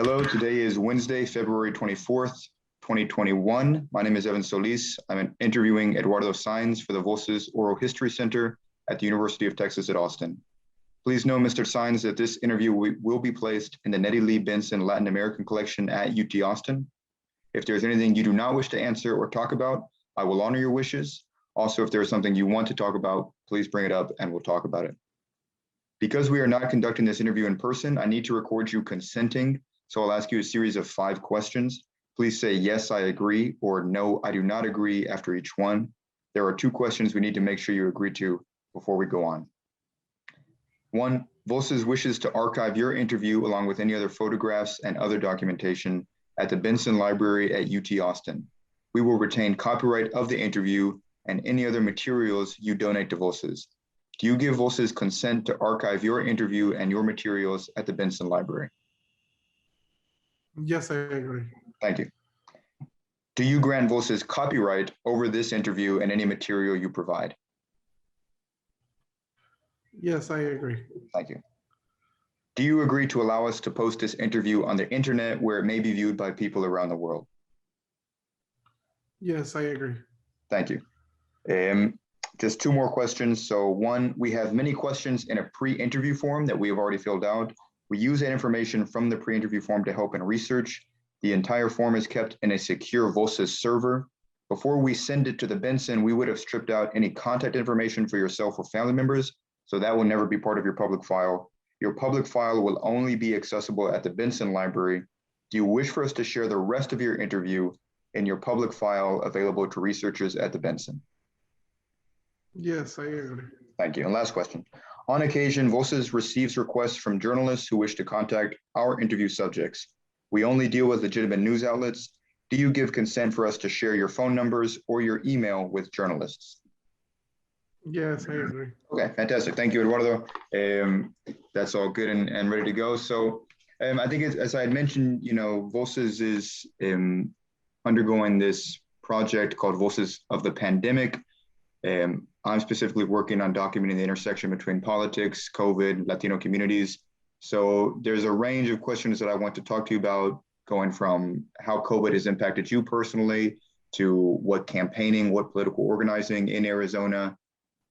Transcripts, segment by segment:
Hello, today is Wednesday, February 24th, 2021. My name is Evan Solis. I'm interviewing Eduardo Sainz for the Voces Oral History Center at the University of Texas at Austin. Please know, Mr. Sainz, that this interview will be placed in the Nettie Lee Benson Latin American Collection at UT Austin. If there's anything you do not wish to answer or talk about, I will honor your wishes. Also, if there is something you want to talk about, please bring it up and we'll talk about it. Because we are not conducting this interview in person, I need to record you consenting. So I'll ask you a series of 5 questions. Please say, yes, I agree, or no, I do not agree after each one. There are 2 questions we need to make sure you agree to before we go on. 1, Voces wishes to archive your interview along with any other photographs and other documentation at the Benson Library at UT Austin. We will retain copyright of the interview and any other materials you donate to Voces. Do you give Voces consent to archive your interview and your materials at the Benson Library? Yes, I agree. Thank you. Do you grant Voces copyright over this interview and any material you provide? Yes, I agree. Thank you. Do you agree to allow us to post this interview on the internet where it may be viewed by people around the world? Yes, I agree. Thank you. Just 2 more questions. So 1, we have many questions in a pre-interview form that we have already filled out. We use that information from the pre-interview form to help in research. The entire form is kept in a secure Voces server. Before we send it to the Benson, we would have stripped out any contact information for yourself or family members, so that will never be part of your public file. Your public file will only be accessible at the Benson Library. Do you wish for us to share the rest of your interview in your public file available to researchers at the Benson? Yes, I agree. Thank you. And last question. On occasion, Voces receives requests from journalists who wish to contact our interview subjects. We only deal with legitimate news outlets. Do you give consent for us to share your phone numbers or your email with journalists? Yes, I agree. Okay, fantastic. Thank you, Eduardo. That's all good and ready to go. So I think as I had mentioned, Voces is undergoing this project called Voces of the Pandemic. I'm specifically working on documenting the intersection between politics, COVID, Latino communities. So there's a range of questions that I want to talk to you about, going from how COVID has impacted you personally to what campaigning, what political organizing in Arizona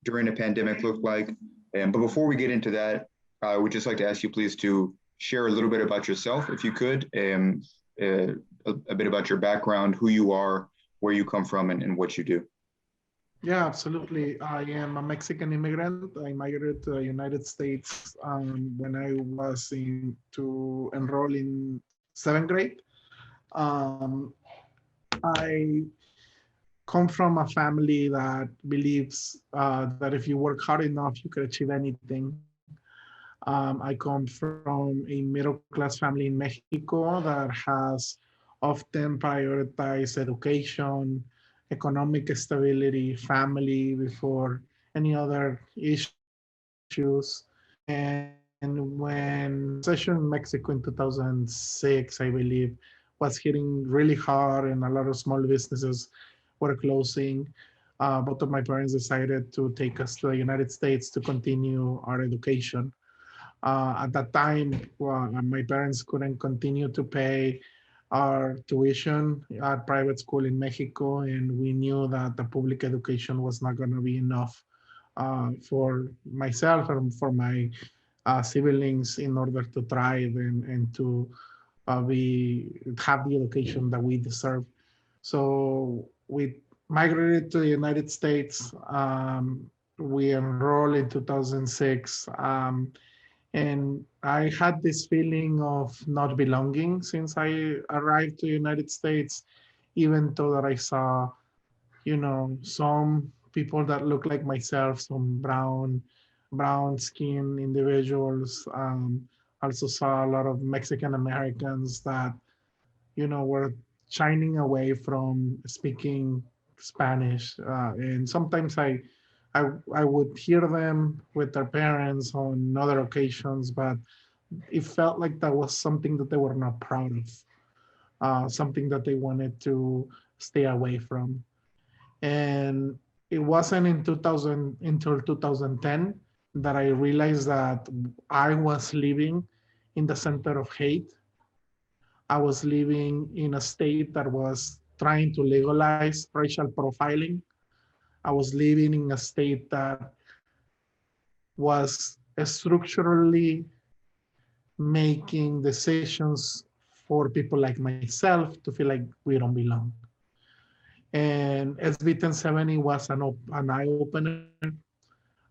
during the pandemic looked like. But before we get into that, I would just like to ask you please to share a little bit about yourself, if you could, a bit about your background, who you are, where you come from, and what you do. Yeah, absolutely. I am a Mexican immigrant. I migrated to the United States when I was to enroll in 7th grade. I come from a family that believes that if you work hard enough, you can achieve anything. I come from a middle-class family in Mexico that has often prioritized education, economic stability, family before any other issues. And when recession in Mexico in 2006, I believe, was hitting really hard and a lot of small businesses were closing, both of my parents decided to take us to the United States to continue our education. At that time, my parents couldn't continue to pay our tuition at private school in Mexico, and we knew that the public education was not going to be enough for myself and for my siblings in order to thrive and to have the education that we deserve. So we migrated to the United States. We enrolled in 2006. And I had this feeling of not belonging since I arrived to the United States, even though that I saw, some people that look like myself, some brown skin individuals. Also saw a lot of Mexican Americans that, were shining away from speaking Spanish. And sometimes I would hear them with their parents on other occasions, but it felt like that was something that they were not proud of, something that they wanted to stay away from. And it wasn't until 2010 that I realized that I was living in the center of hate. I was living in a state that was trying to legalize racial profiling. I was living in a state that was structurally making decisions for people like myself to feel like we don't belong. And SB 1070 was an eye opener.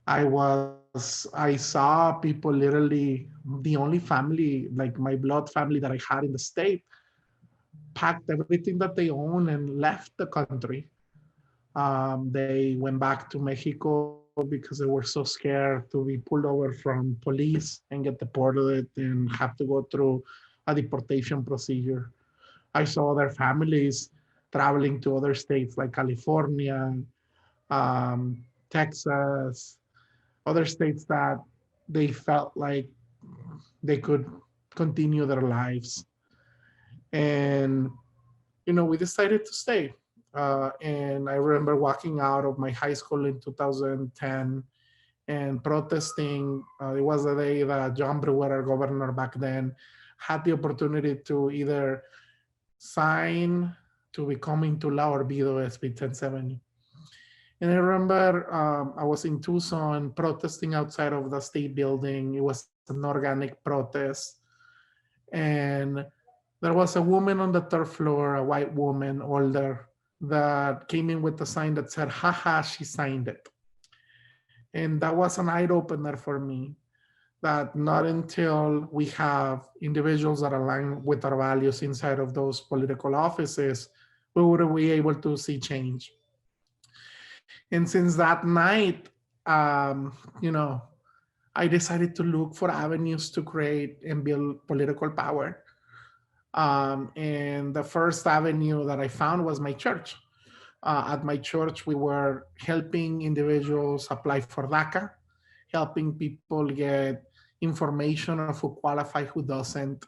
I saw people literally, the only family, like my blood family that I had in the state, packed everything that they own and left the country. They went back to Mexico because they were so scared to be pulled over from police and get deported and have to go through a deportation procedure. I saw their families traveling to other states like California, Texas, other states that they felt like they could continue their lives. And, we decided to stay. And I remember walking out of my high school in 2010 and protesting. It was the day that John Brewer, our governor back then, had the opportunity to either sign to become into law or veto SB 1070. And I remember I was in Tucson protesting outside of the state building. It was an organic protest. And there was a woman on the third floor, a white woman, older, that came in with a sign that said, haha, she signed it. And that was an eye opener for me, that not until we have individuals that align with our values inside of those political offices, we would be able to see change. And since that night, um, you know, I decided to look for avenues to create and build political power. And the first avenue that I found was my church. At my church, we were helping individuals apply for DACA, helping people get information of who qualify, who doesn't.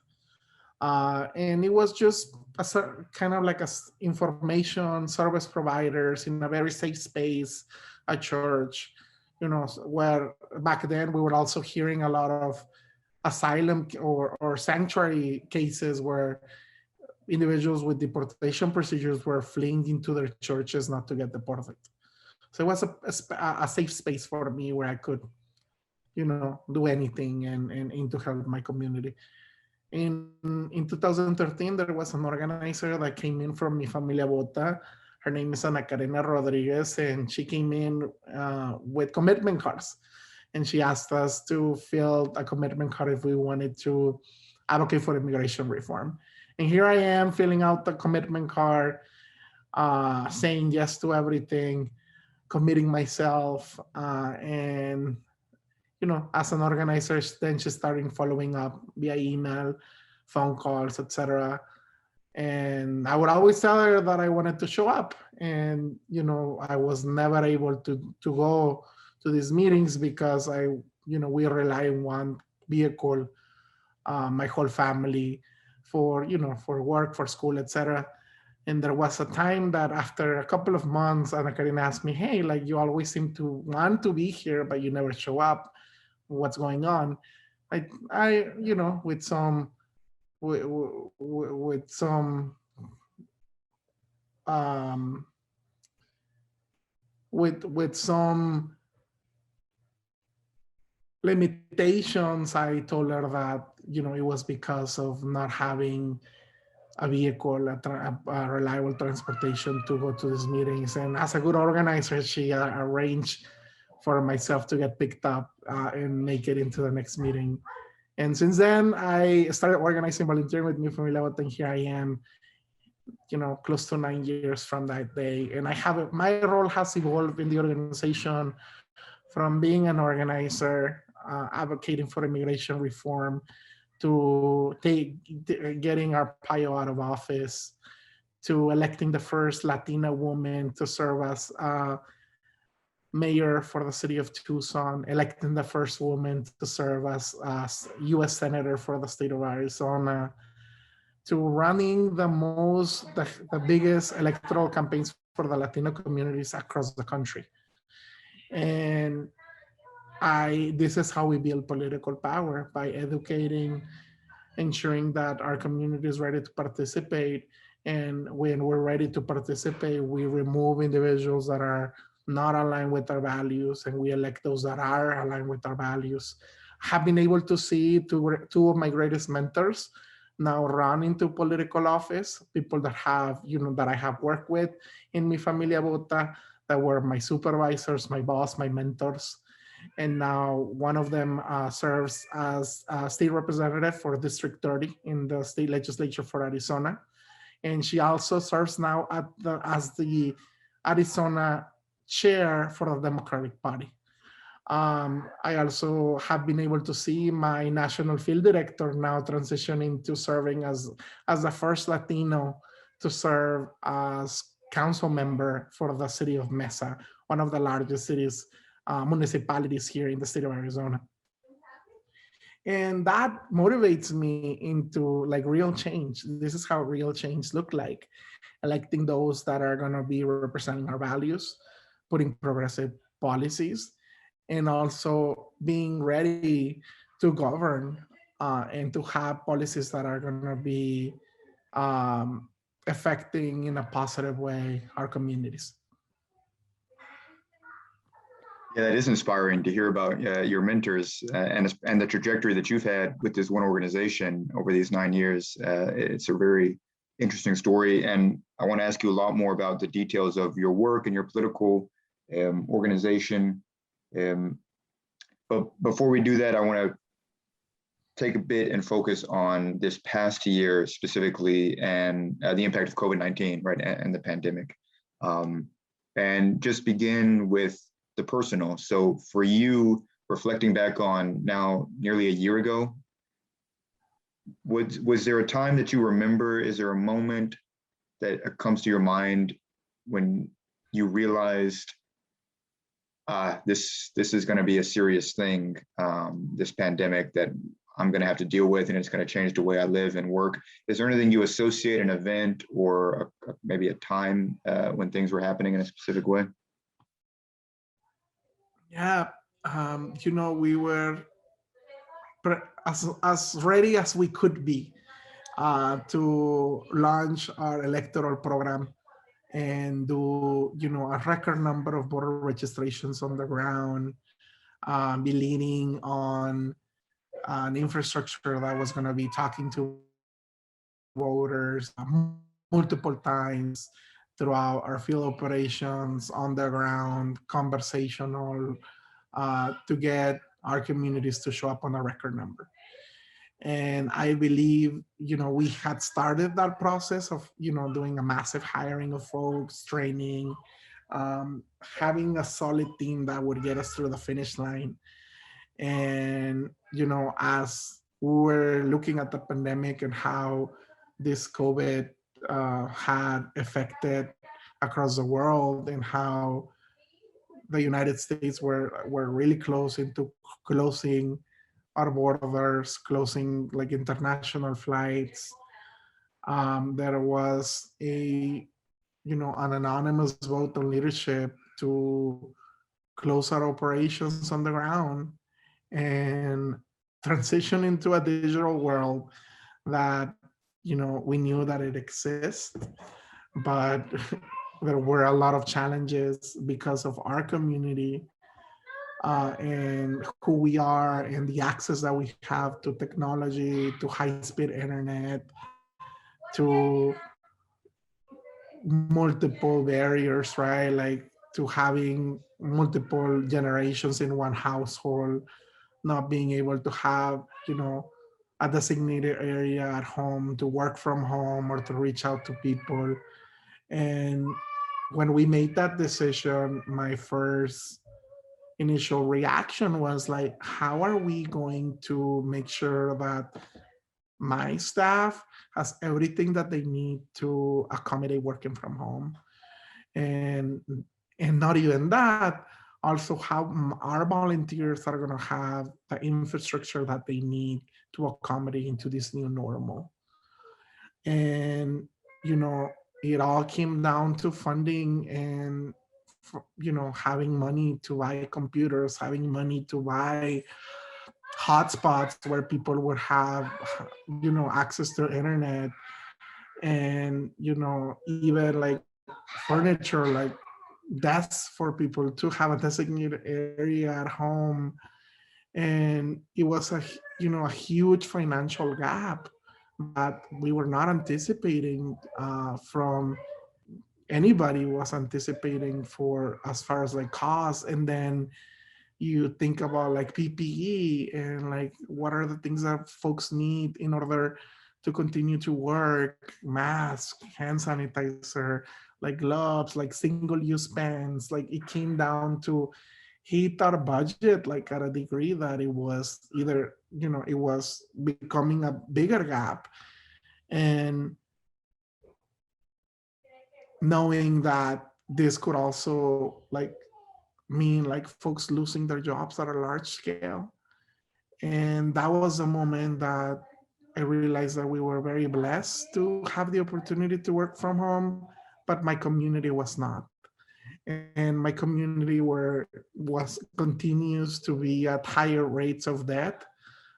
And it was just kind of like information service providers in a very safe space, a church, where back then we were also hearing a lot of asylum or sanctuary cases where individuals with deportation procedures were fleeing into their churches not to get deported. So it was a safe space for me where I could, do anything and to help my community. In 2013, there was an organizer that came in from Mi Familia Vota. Her name is Ana Karina Rodriguez, and she came in with commitment cards. And she asked us to fill a commitment card if we wanted to advocate for immigration reform. And here I am filling out the commitment card, saying yes to everything, committing myself, and as an organizer, then she started following up via email, phone calls, etc. And I would always tell her that I wanted to show up, and I was never able to go to these meetings because we rely on one vehicle, my whole family, for work, for school, etc. And there was a time that after a couple of months, Ana Karina asked me, hey, like you always seem to want to be here, but you never show up. What's going on? With some with some um, with some limitations, I told her that it was because of not having a vehicle, a reliable transportation to go to these meetings. And as a good organizer, she arranged for myself to get picked up and make it into the next meeting. And since then, I started organizing, volunteering with Mi Familia Vota, and here I am, close to 9 years from that day. And my role has evolved in the organization from being an organizer, advocating for immigration reform, to getting our PIO out of office, to electing the first Latina woman to serve as mayor for the city of Tucson, electing the first woman to serve as U.S. Senator for the state of Arizona, to running the biggest electoral campaigns for the Latino communities across the country. And this is how we build political power, by educating ensuring that our community is ready to participate. And when we're ready to participate, we remove individuals that are not aligned with our values and we elect those that are aligned with our values. Have been able to see two of my greatest mentors now run into political office, people that have, that I have worked with in Mi Familia Vota, that were my supervisors, my boss, my mentors. And now one of them serves as a state representative for District 30 in the state legislature for Arizona. And she also serves now as the Arizona chair for the Democratic Party. I also have been able to see my national field director now transitioning to serving as the first Latino to serve as council member for the city of Mesa, one of the largest cities, municipalities here in the state of Arizona. And that motivates me into like real change. This is how real change look like: electing those that are going to be representing our values, putting progressive policies, and also being ready to govern and to have policies that are going to be um, affecting in a positive way our communities. Yeah, that is inspiring to hear about your mentors and the trajectory that you've had with this one organization over these 9 years. It's a very interesting story, and I want to ask you a lot more about the details of your work and your political organization. But before we do that, I want to take a bit and focus on this past year specifically and the impact of COVID-19, right, and the pandemic, and just begin with the personal. So for you, reflecting back on now nearly a year ago, was there a time that you remember? Is there a moment that comes to your mind when you realized this is going to be a serious thing, this pandemic that I'm going to have to deal with, and it's going to change the way I live and work? Is there anything you associate, an event or maybe a time when things were happening in a specific way? Yeah, we were as ready as we could be to launch our electoral program and do, a record number of voter registrations on the ground, be leaning on an infrastructure that was going to be talking to voters multiple times throughout our field operations, on the ground, conversational, to get our communities to show up on a record number. And I believe, we had started that process of, doing a massive hiring of folks, training, having a solid team that would get us through the finish line. And, as we were looking at the pandemic and how this COVID had affected across the world, and how the United States were really close into closing our borders, closing like international flights. There was an anonymous vote on leadership to close our operations on the ground and transition into a digital world that, we knew that it exists, but there were a lot of challenges because of our community and who we are and the access that we have to technology, to high-speed internet, to multiple barriers, right? Like to having multiple generations in one household, not being able to have, a designated area at home to work from home or to reach out to people. And when we made that decision, my first initial reaction was like, how are we going to make sure that my staff has everything that they need to accommodate working from home? And not even that, also how our volunteers are going to have the infrastructure that they need to accommodate into this new normal. And it all came down to funding and having money to buy computers, having money to buy hotspots where people would have, access to internet, and even like furniture, like desks for people to have a designated area at home. And it was a huge financial gap that we were not anticipating, from anybody was anticipating, for as far as like cost. And then you think about like PPE, and like what are the things that folks need in order to continue to work: mask, hand sanitizer, like gloves, like single-use pens. Like it came down to hit our budget like at a degree that it was either, it was becoming a bigger gap. And knowing that this could also like mean like folks losing their jobs at a large scale. And that was a moment that I realized that we were very blessed to have the opportunity to work from home, but my community was not. And my community continues to be at higher rates of debt.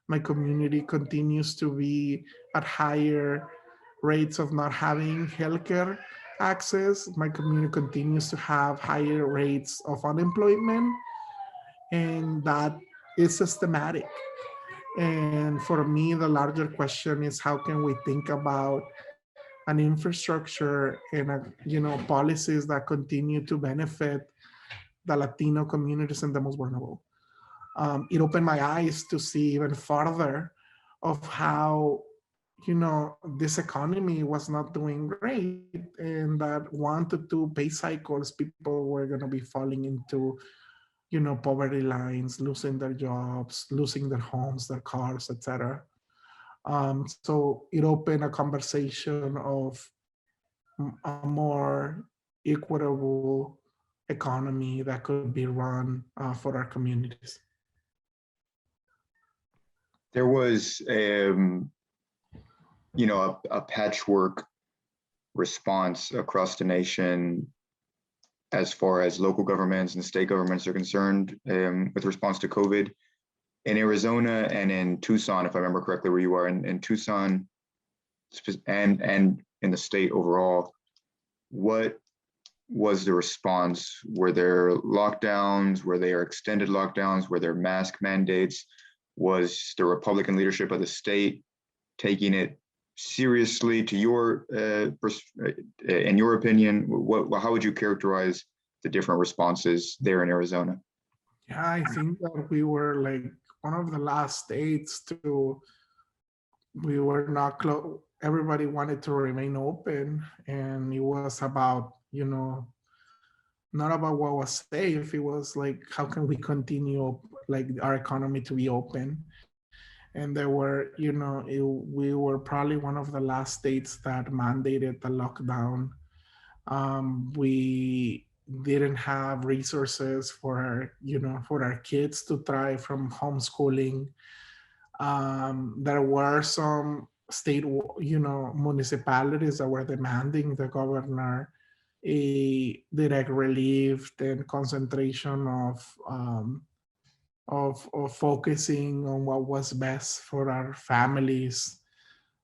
My community continues to be at higher rates of not having healthcare access. My community continues to have higher rates of unemployment, and that is systematic. And for me, the larger question is how can we think about an infrastructure and policies that continue to benefit the Latino communities and the most vulnerable. It opened my eyes to see even further of how this economy was not doing great, and that 1 to 2 pay cycles people were going to be falling into poverty lines, losing their jobs, losing their homes, their cars, etc. So it opened a conversation of a more equitable economy that could be run for our communities. There was a patchwork response across the nation as far as local governments and state governments are concerned, with response to COVID. In Arizona and in Tucson, if I remember correctly, where you are, in Tucson and in the state overall, what was the response? Were there lockdowns? Were there extended lockdowns? Were there mask mandates? Was the Republican leadership of the state taking it seriously? To your, in your opinion, how would you characterize the different responses there in Arizona? Yeah, I think that we were like one of the last states to, we were not close. Everybody wanted to remain open, and it was about, not about what was safe. It was like, how can we continue like our economy to be open? And there were, we were probably one of the last states that mandated the lockdown. We didn't have resources for for our kids to thrive from homeschooling. There were some state, municipalities that were demanding the governor a direct relief and concentration of focusing on what was best for our families,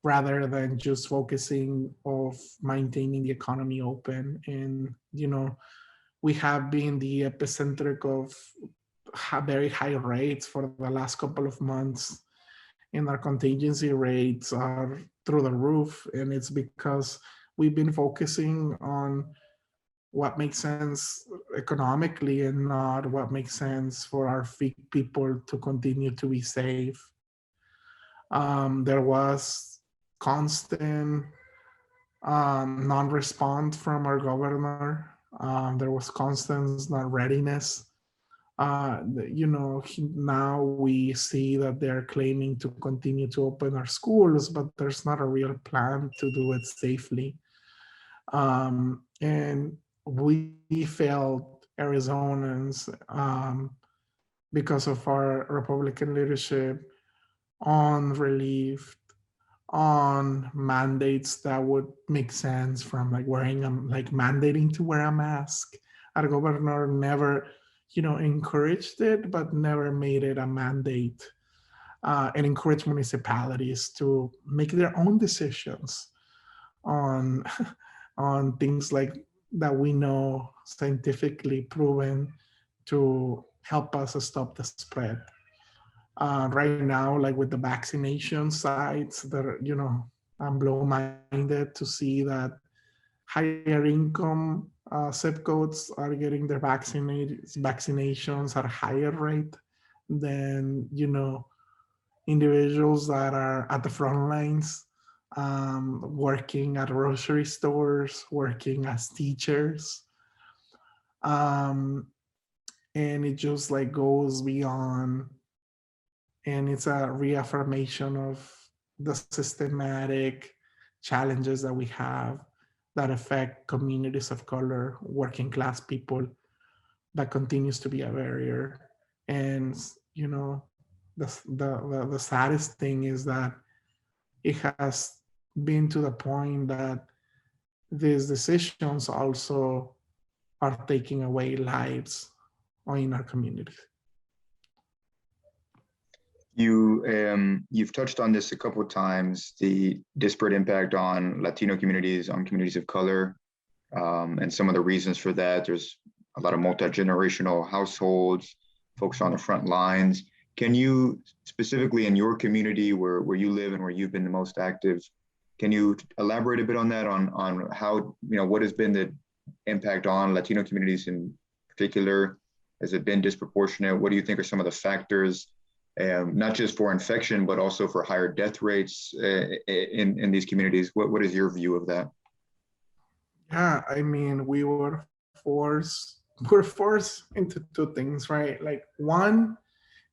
rather than just focusing of maintaining the economy open. And we have been the epicenter of very high rates for the last couple of months, and our contingency rates are through the roof. And it's because we've been focusing on what makes sense economically and not what makes sense for our people to continue to be safe. There was constant non-response from our governor. There was constant non-readiness. Now we see that they're claiming to continue to open our schools, but there's not a real plan to do it safely. And we felt Arizonans, because of our Republican leadership, on relief, on mandates that would make sense, from like mandating to wear a mask. Our governor never, encouraged it, but never made it a mandate. and encourage municipalities to make their own decisions on on things like that we know scientifically proven to help us stop the spread. Right now, like with the vaccination sites, that I'm blow-minded to see that higher income zip codes are getting their vaccinations at a higher rate than individuals that are at the front lines, working at grocery stores, working as teachers. Um, and it just like goes beyond, and it's a reaffirmation of the systematic challenges that we have that affect communities of color, working class people. That continues to be a barrier. And the saddest thing is that it has been to the point that these decisions also are taking away lives in our communities. You've touched on this a couple of times, the disparate impact on Latino communities, on communities of color, and some of the reasons for that. There's a lot of multi-generational households, folks on the front lines. Can you, specifically in your community where you live and where you've been the most active, can you elaborate a bit on that, on how, what has been the impact on Latino communities in particular? Has it been disproportionate? What do you think are some of the factors, not just for infection, but also for higher death rates in these communities? What is your view of that? Yeah, I mean, we're forced into two things, right? Like one,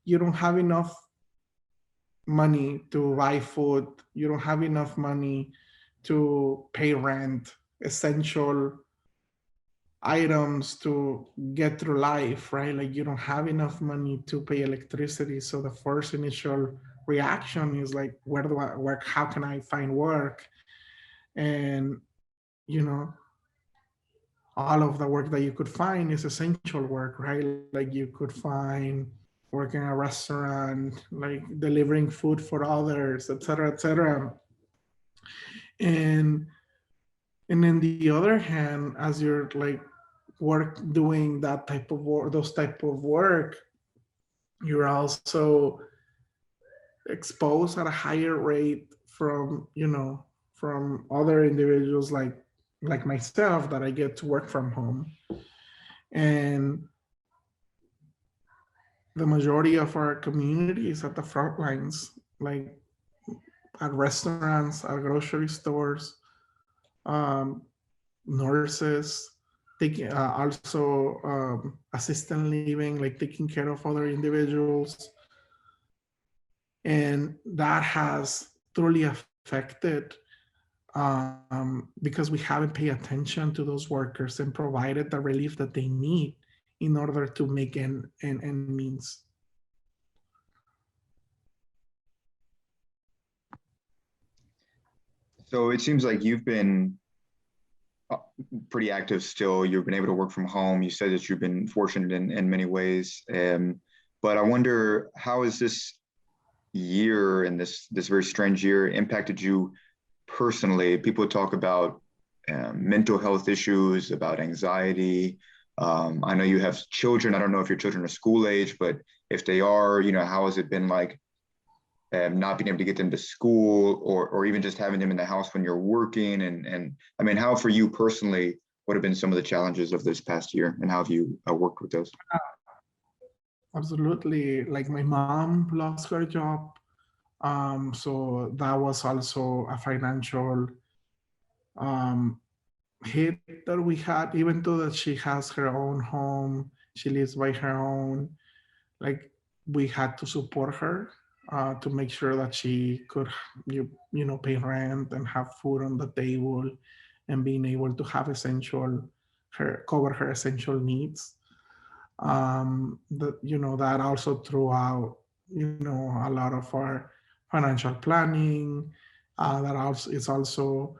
you don't have enough money to buy food. You don't have enough money to pay rent, essential items to get through life, right? Like you don't have enough money to pay electricity. So the first initial reaction is like, where do I work? How can I find work? And, all of the work that you could find is essential work, right? Like you could find working in a restaurant, like delivering food for others, et cetera, et cetera. And then the other hand, as you're like doing that type of work, those type of work, you're also exposed at a higher rate from from other individuals like myself, that I get to work from home. And the majority of our community is at the front lines, like at restaurants, at grocery stores, um, nurses, taking also assistant living, like taking care of other individuals. And that has truly affected, because we haven't paid attention to those workers and provided the relief that they need in order to make end means. So it seems like you've been pretty active still. You've been able to work from home. You said that you've been fortunate in many ways. But I wonder, how has this year and this very strange year impacted you personally? People talk about mental health issues, about anxiety. I know you have children. I don't know if your children are school age, but if they are, how has it been like not being able to get them to school, or even just having them in the house when you're working? And I mean, how for you personally, what have been some of the challenges of this past year, and how have you worked with those? Absolutely. Like my mom lost her job. So that was also a financial hit that we had, even though that she has her own home, she lives by her own, like we had to support her to make sure that she could pay rent and have food on the table, and being able to have cover her essential needs. That also throughout a lot of our financial planning, that also is also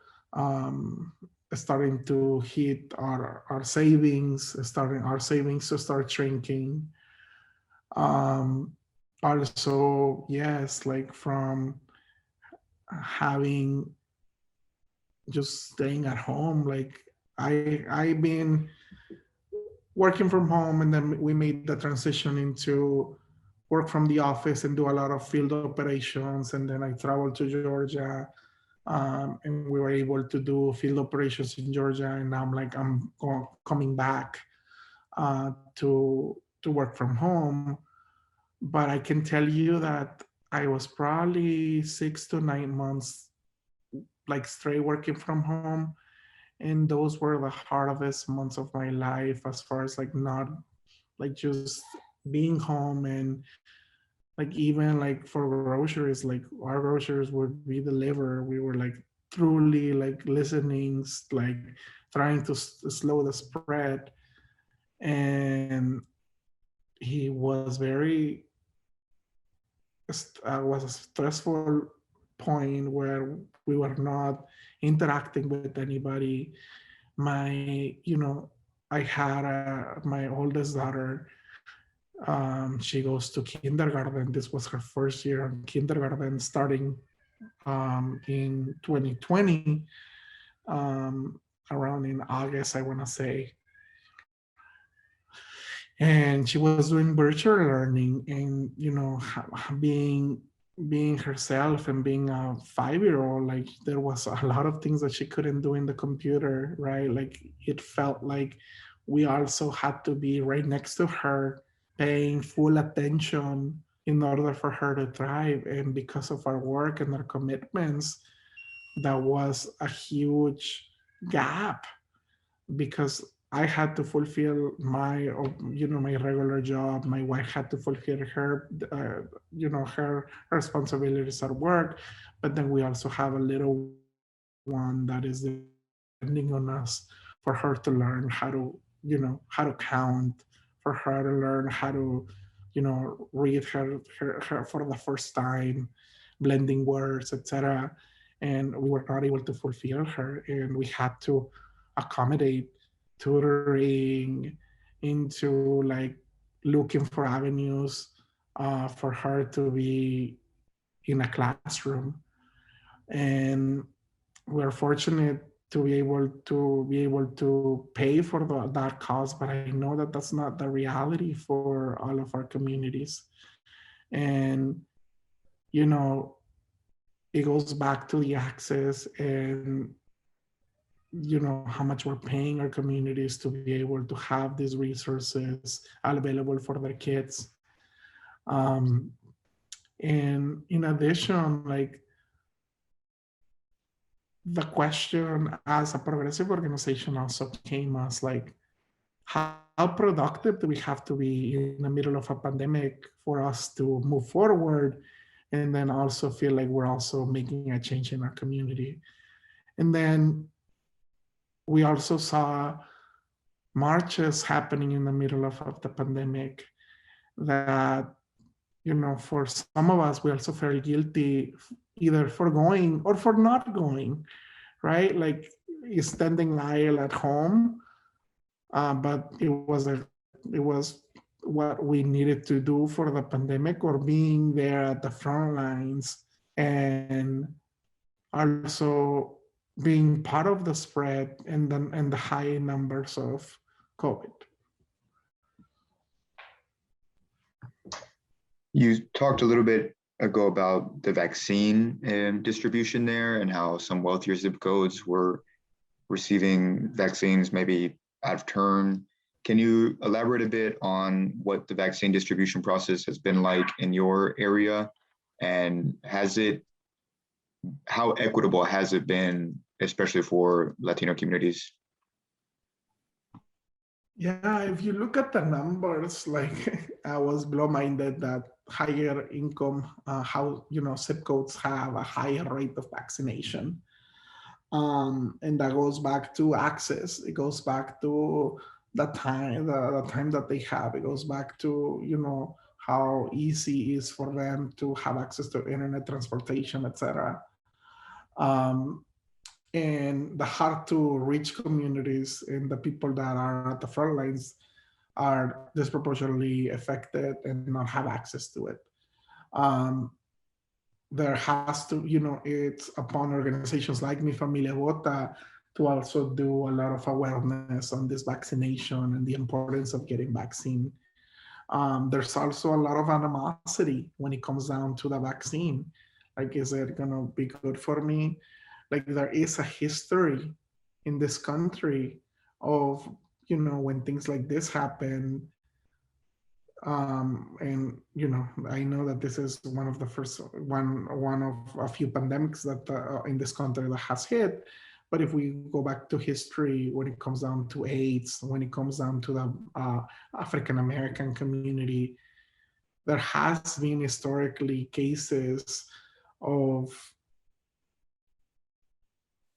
starting to hit our savings, starting our savings to start shrinking. also, yes, like from having just staying at home. Like I've been working from home, and then we made the transition into work from the office and do a lot of field operations. And then I traveled to Georgia, and we were able to do field operations in Georgia. And now I'm coming back to work from home. But I can tell you that I was probably 6 to 9 months like straight working from home, and those were the hardest months of my life, as far as like not like just being home. And like even like for groceries, like our groceries would be delivered, we were like truly like listening, like trying to slow the spread. And he was very was a stressful point where we were not interacting with anybody. My, I had my oldest daughter. She goes to kindergarten. This was her first year in kindergarten, starting in 2020, um, around in August, I want to say. And she was doing virtual learning, and being herself and being a 5-year-old, like there was a lot of things that she couldn't do in the computer, right? Like it felt like we also had to be right next to her, paying full attention in order for her to thrive. And because of our work and our commitments, that was a huge gap, because I had to fulfill my, my regular job. My wife had to fulfill her, her responsibilities at work. But then we also have a little one that is depending on us for her to learn how to, how to count, for her to learn how to, read her for the first time, blending words, etc. And we were not able to fulfill her, and we had to accommodate tutoring into like looking for avenues for her to be in a classroom. And we're fortunate to be able to pay for that cost, but I know that that's not the reality for all of our communities. And you know it goes back to the access, and how much we're paying our communities to be able to have these resources available for their kids. um, and in addition, like the question as a progressive organization also came as like, how productive do we have to be in the middle of a pandemic for us to move forward, and then also feel like we're also making a change in our community. And then we also saw marches happening in the middle of the pandemic that, for some of us, we also felt guilty either for going or for not going, right? Like standing aisle at home, but it was what we needed to do for the pandemic, or being there at the front lines, and also being part of the spread and the high numbers of COVID. You talked a little bit ago about the vaccine distribution there, and how some wealthier zip codes were receiving vaccines maybe out of turn. Can you elaborate a bit on what the vaccine distribution process has been like in your area? And how equitable has it been, especially for Latino communities? Yeah, if you look at the numbers, like I was blow-minded that higher income, how zip codes have a higher rate of vaccination, and that goes back to access. It goes back to the time that they have. It goes back to how easy it is for them to have access to internet, transportation, etc. Um, and the hard to reach communities and the people that are at the front lines are disproportionately affected and not have access to it. Um, there has to, it's upon organizations like Mi Familia Vota to also do a lot of awareness on this vaccination and the importance of getting vaccine. There's also a lot of animosity when it comes down to the vaccine. Like, is it going to be good for me? Like, there is a history in this country of, when things like this happen. And I know that this is one of the first one of a few pandemics that in this country that has hit. But if we go back to history, when it comes down to AIDS, when it comes down to the African American community, there has been historically cases of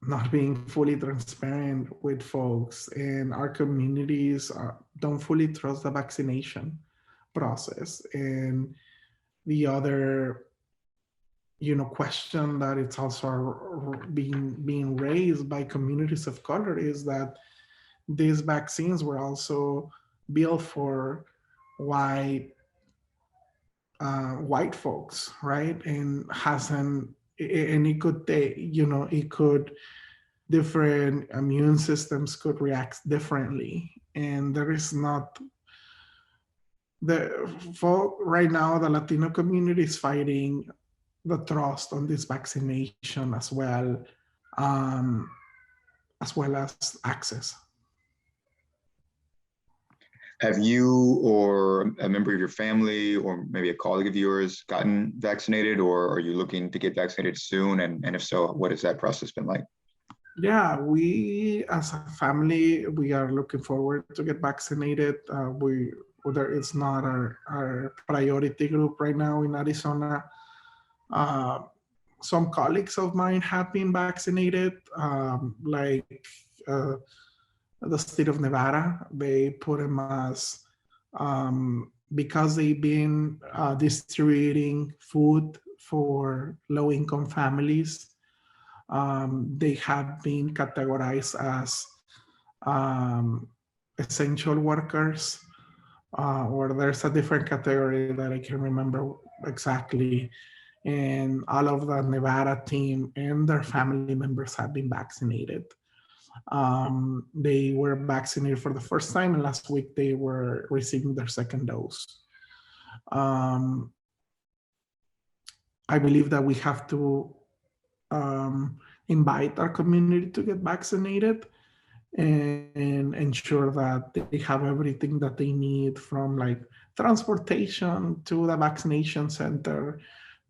not being fully transparent with folks, and our communities don't fully trust the vaccination process. And the other question that it's also being raised by communities of color is that these vaccines were also built for white folks, right? And it could it could, different immune systems could react differently, and there is not right now the Latino community is fighting the trust on this vaccination um, as well as access. Have you or a member of your family or maybe a colleague of yours gotten vaccinated, or are you looking to get vaccinated soon? And if so, what has that process been like? Yeah, we as a family, we are looking forward to get vaccinated. There is not our priority group right now in Arizona. Uh, some colleagues of mine have been vaccinated, like the state of Nevada. They put them as, because they've been distributing food for low-income families. They have been categorized as essential workers, or there's a different category that I can remember exactly. And all of the Nevada team and their family members have been vaccinated. They were vaccinated for the first time, and last week they were receiving their second dose. Um, I believe that we have to invite our community to get vaccinated and ensure that they have everything that they need, from like transportation to the vaccination center,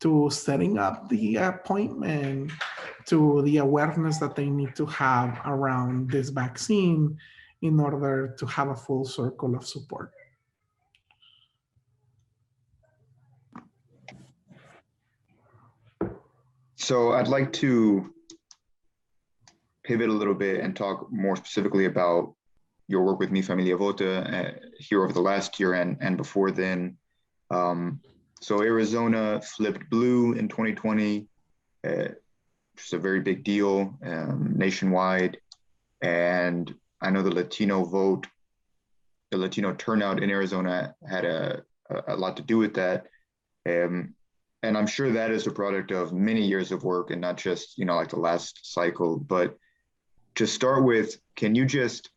to setting up the appointment, to the awareness that they need to have around this vaccine in order to have a full circle of support. So I'd like to pivot a little bit and talk more specifically about your work with Mi Familia Vota here over the last year and before then. So Arizona flipped blue in 2020, which is a very big deal nationwide. And I know the Latino vote, the Latino turnout in Arizona had a lot to do with that. And I'm sure that is a product of many years of work and not just, like the last cycle. But to start with, can you just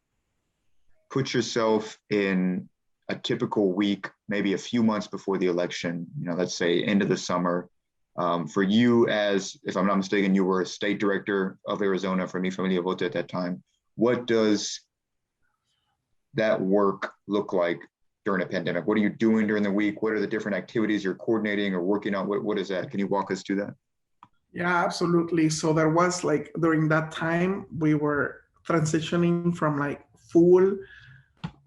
put yourself in a typical week, maybe a few months before the election, let's say end of the summer, for you, as, if I'm not mistaken, you were a state director of Arizona for Mi Familia Vota at that time. What does that work look like during a pandemic? What are you doing during the week? What are the different activities you're coordinating or working on? What is that? Can you walk us through that? Yeah, absolutely. So there was, like, during that time, we were transitioning from like full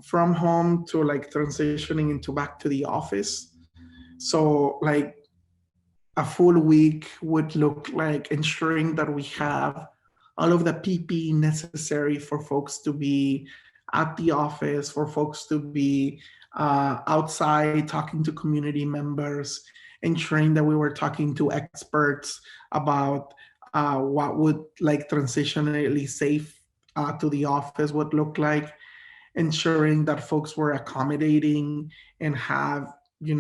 from home to like transitioning into back to the office. So like a full week would look like ensuring that we have all of the PPE necessary for folks to be at the office, for folks to be outside talking to community members, ensuring that we were talking to experts about what would like transitionally safe to the office would look like, ensuring that folks were accommodating and have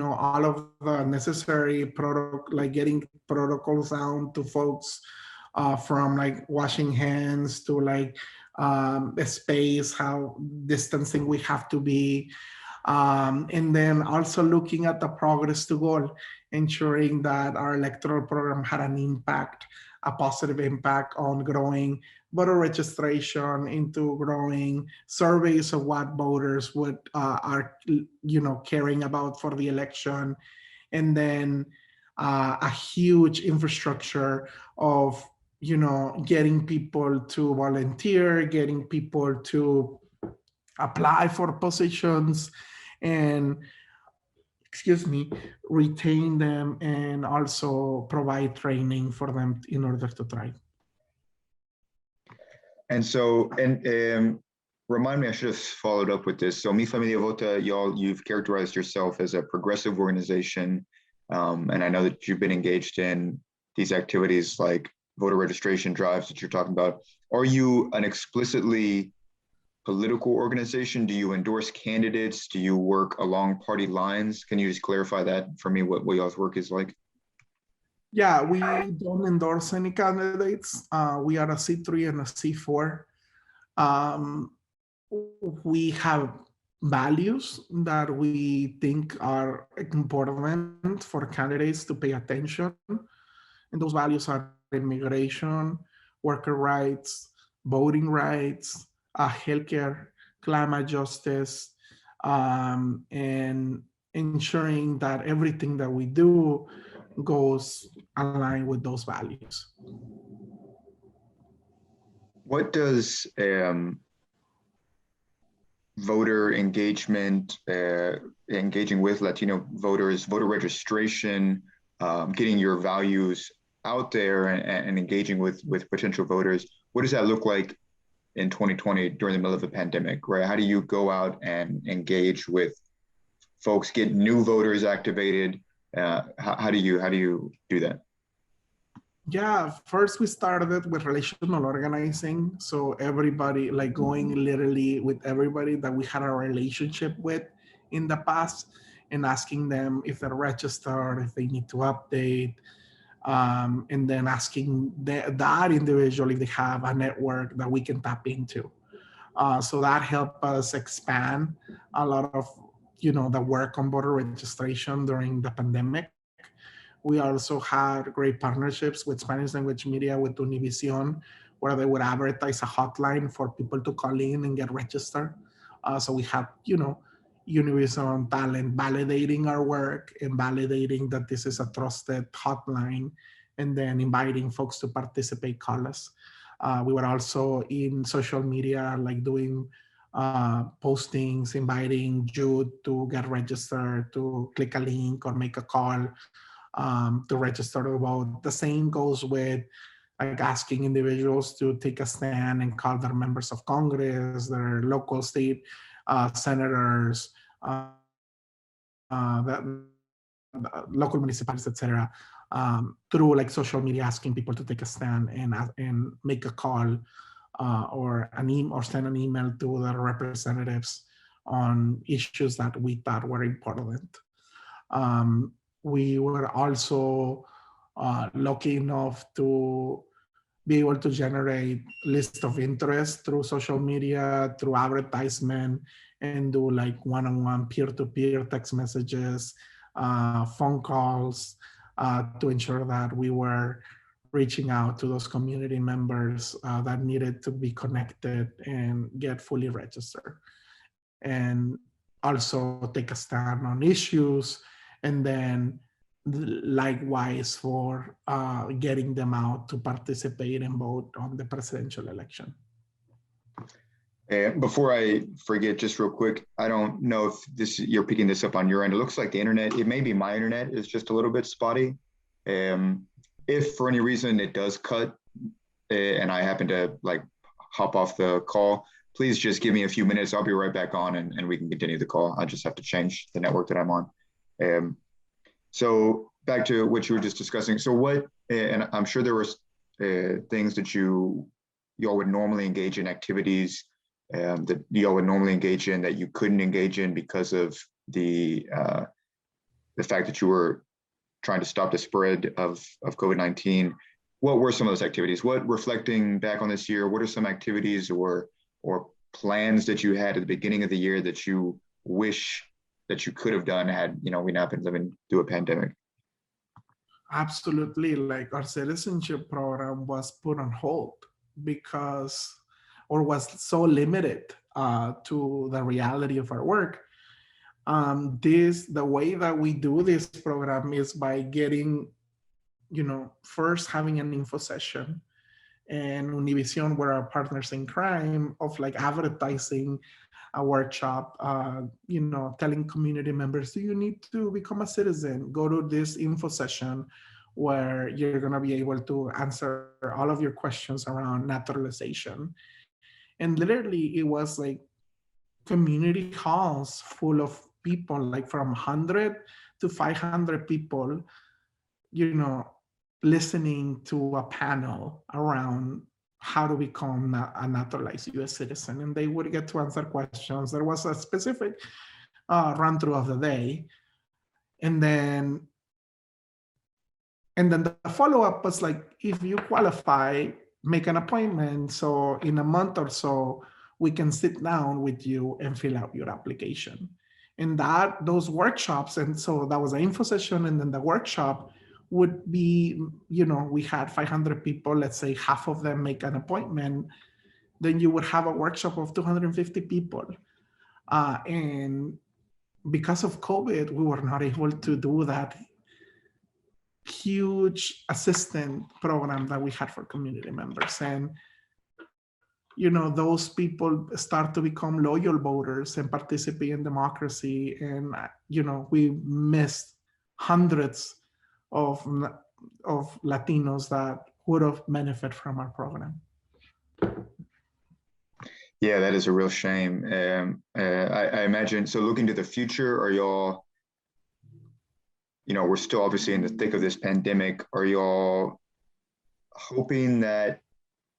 all of the necessary like getting protocols down to folks, from like washing hands to like the space, how distancing we have to be. And then also looking at the progress to goal, ensuring that our electoral program had an impact, a positive impact on growing voter registration, into growing surveys of what voters would are caring about for the election, and then a huge infrastructure of getting people to volunteer, getting people to apply for positions, and retain them, and also provide training for them in order to thrive. And so, remind me, I should have followed up with this. So Mi Familia Vota, you've characterized yourself as a progressive organization. And I know that you've been engaged in these activities like voter registration drives that you're talking about. Are you an explicitly political organization? Do you endorse candidates? Do you work along party lines? Can you just clarify that for me, what y'all's work is like? Yeah, we don't endorse any candidates. We are a C3 and a C4. We have values that we think are important for candidates to pay attention. And those values are immigration, worker rights, voting rights, healthcare, climate justice, and ensuring that everything that we do goes aligned with those values. What does voter engagement, engaging with Latino voters, voter registration, getting your values out there and engaging with potential voters, what does that look like in 2020 during the middle of a pandemic, right? How do you go out and engage with folks, get new voters activated? How do you do that? Yeah, first we started with relational organizing. So everybody, like going literally with everybody that we had a relationship with in the past, and asking them if they're registered, if they need to update, and then asking that individual if they have a network that we can tap into. So that helped us expand a lot of the work on voter registration during the pandemic. We also had great partnerships with Spanish language media, with Univision, where they would advertise a hotline for people to call in and get registered. So we had, Univision talent validating our work and validating that this is a trusted hotline, and then inviting folks to participate, call us. We were also in social media, like doing postings, inviting you to get registered, to click a link or make a call to register to vote. The same goes with like asking individuals to take a stand and call their members of Congress, their local state senators, local municipalities, etc., through like social media, asking people to take a stand and make a call or send an email to their representatives on issues that we thought were important. We were also lucky enough to be able to generate list of interest through social media, through advertisement, and do like one-on-one peer-to-peer text messages, phone calls, to ensure that we were reaching out to those community members that needed to be connected and get fully registered. And also take a stand on issues, and then likewise for getting them out to participate and vote on the presidential election. And before I forget, just real quick, I don't know if you're picking this up on your end. It looks like the internet, it may be my internet is just a little bit spotty. If for any reason it does cut and I happen to like hop off the call, please just give me a few minutes. I'll be right back on and we can continue the call. I just have to change the network that I'm on. So back to what you were just discussing. So what, and I'm sure there was things that y'all would normally engage in, activities that y'all would normally engage in that you couldn't engage in because of the the fact that you were trying to stop the spread of COVID-19. What were some of those activities? What, reflecting back on this year, what are some activities or plans that you had at the beginning of the year that you wish that you could have done had, you know, we not been living through a pandemic? Absolutely. Like our citizenship program was put on hold because, or was so limited to the reality of our work. The way that we do this program is by getting, you know, first having an info session and Univision, were our partners in crime, of like advertising a workshop, you know, telling community members, do you need to become a citizen? Go to this info session where you're going to be able to answer all of your questions around naturalization. And literally, it was like community halls full of people, like from 100 to 500 people, you know, listening to a panel around how to become a naturalized US citizen. And they would get to answer questions. There was a specific run through of the day. And then the follow-up was like, if you qualify, make an appointment. So in a month or so, we can sit down with you and fill out your application. And those workshops, and so that was an info session, and then the workshop would be, you know, we had 500 people, let's say half of them make an appointment, then you would have a workshop of 250 people. And because of COVID, we were not able to do that huge assistant program that we had for community members. And, you know, those people start to become loyal voters and participate in democracy. And, you know, we missed hundreds of Latinos that would have benefited from our program. Yeah, that is a real shame. I imagine, so looking to the future, are y'all, you know, we're still obviously in the thick of this pandemic. Are y'all hoping that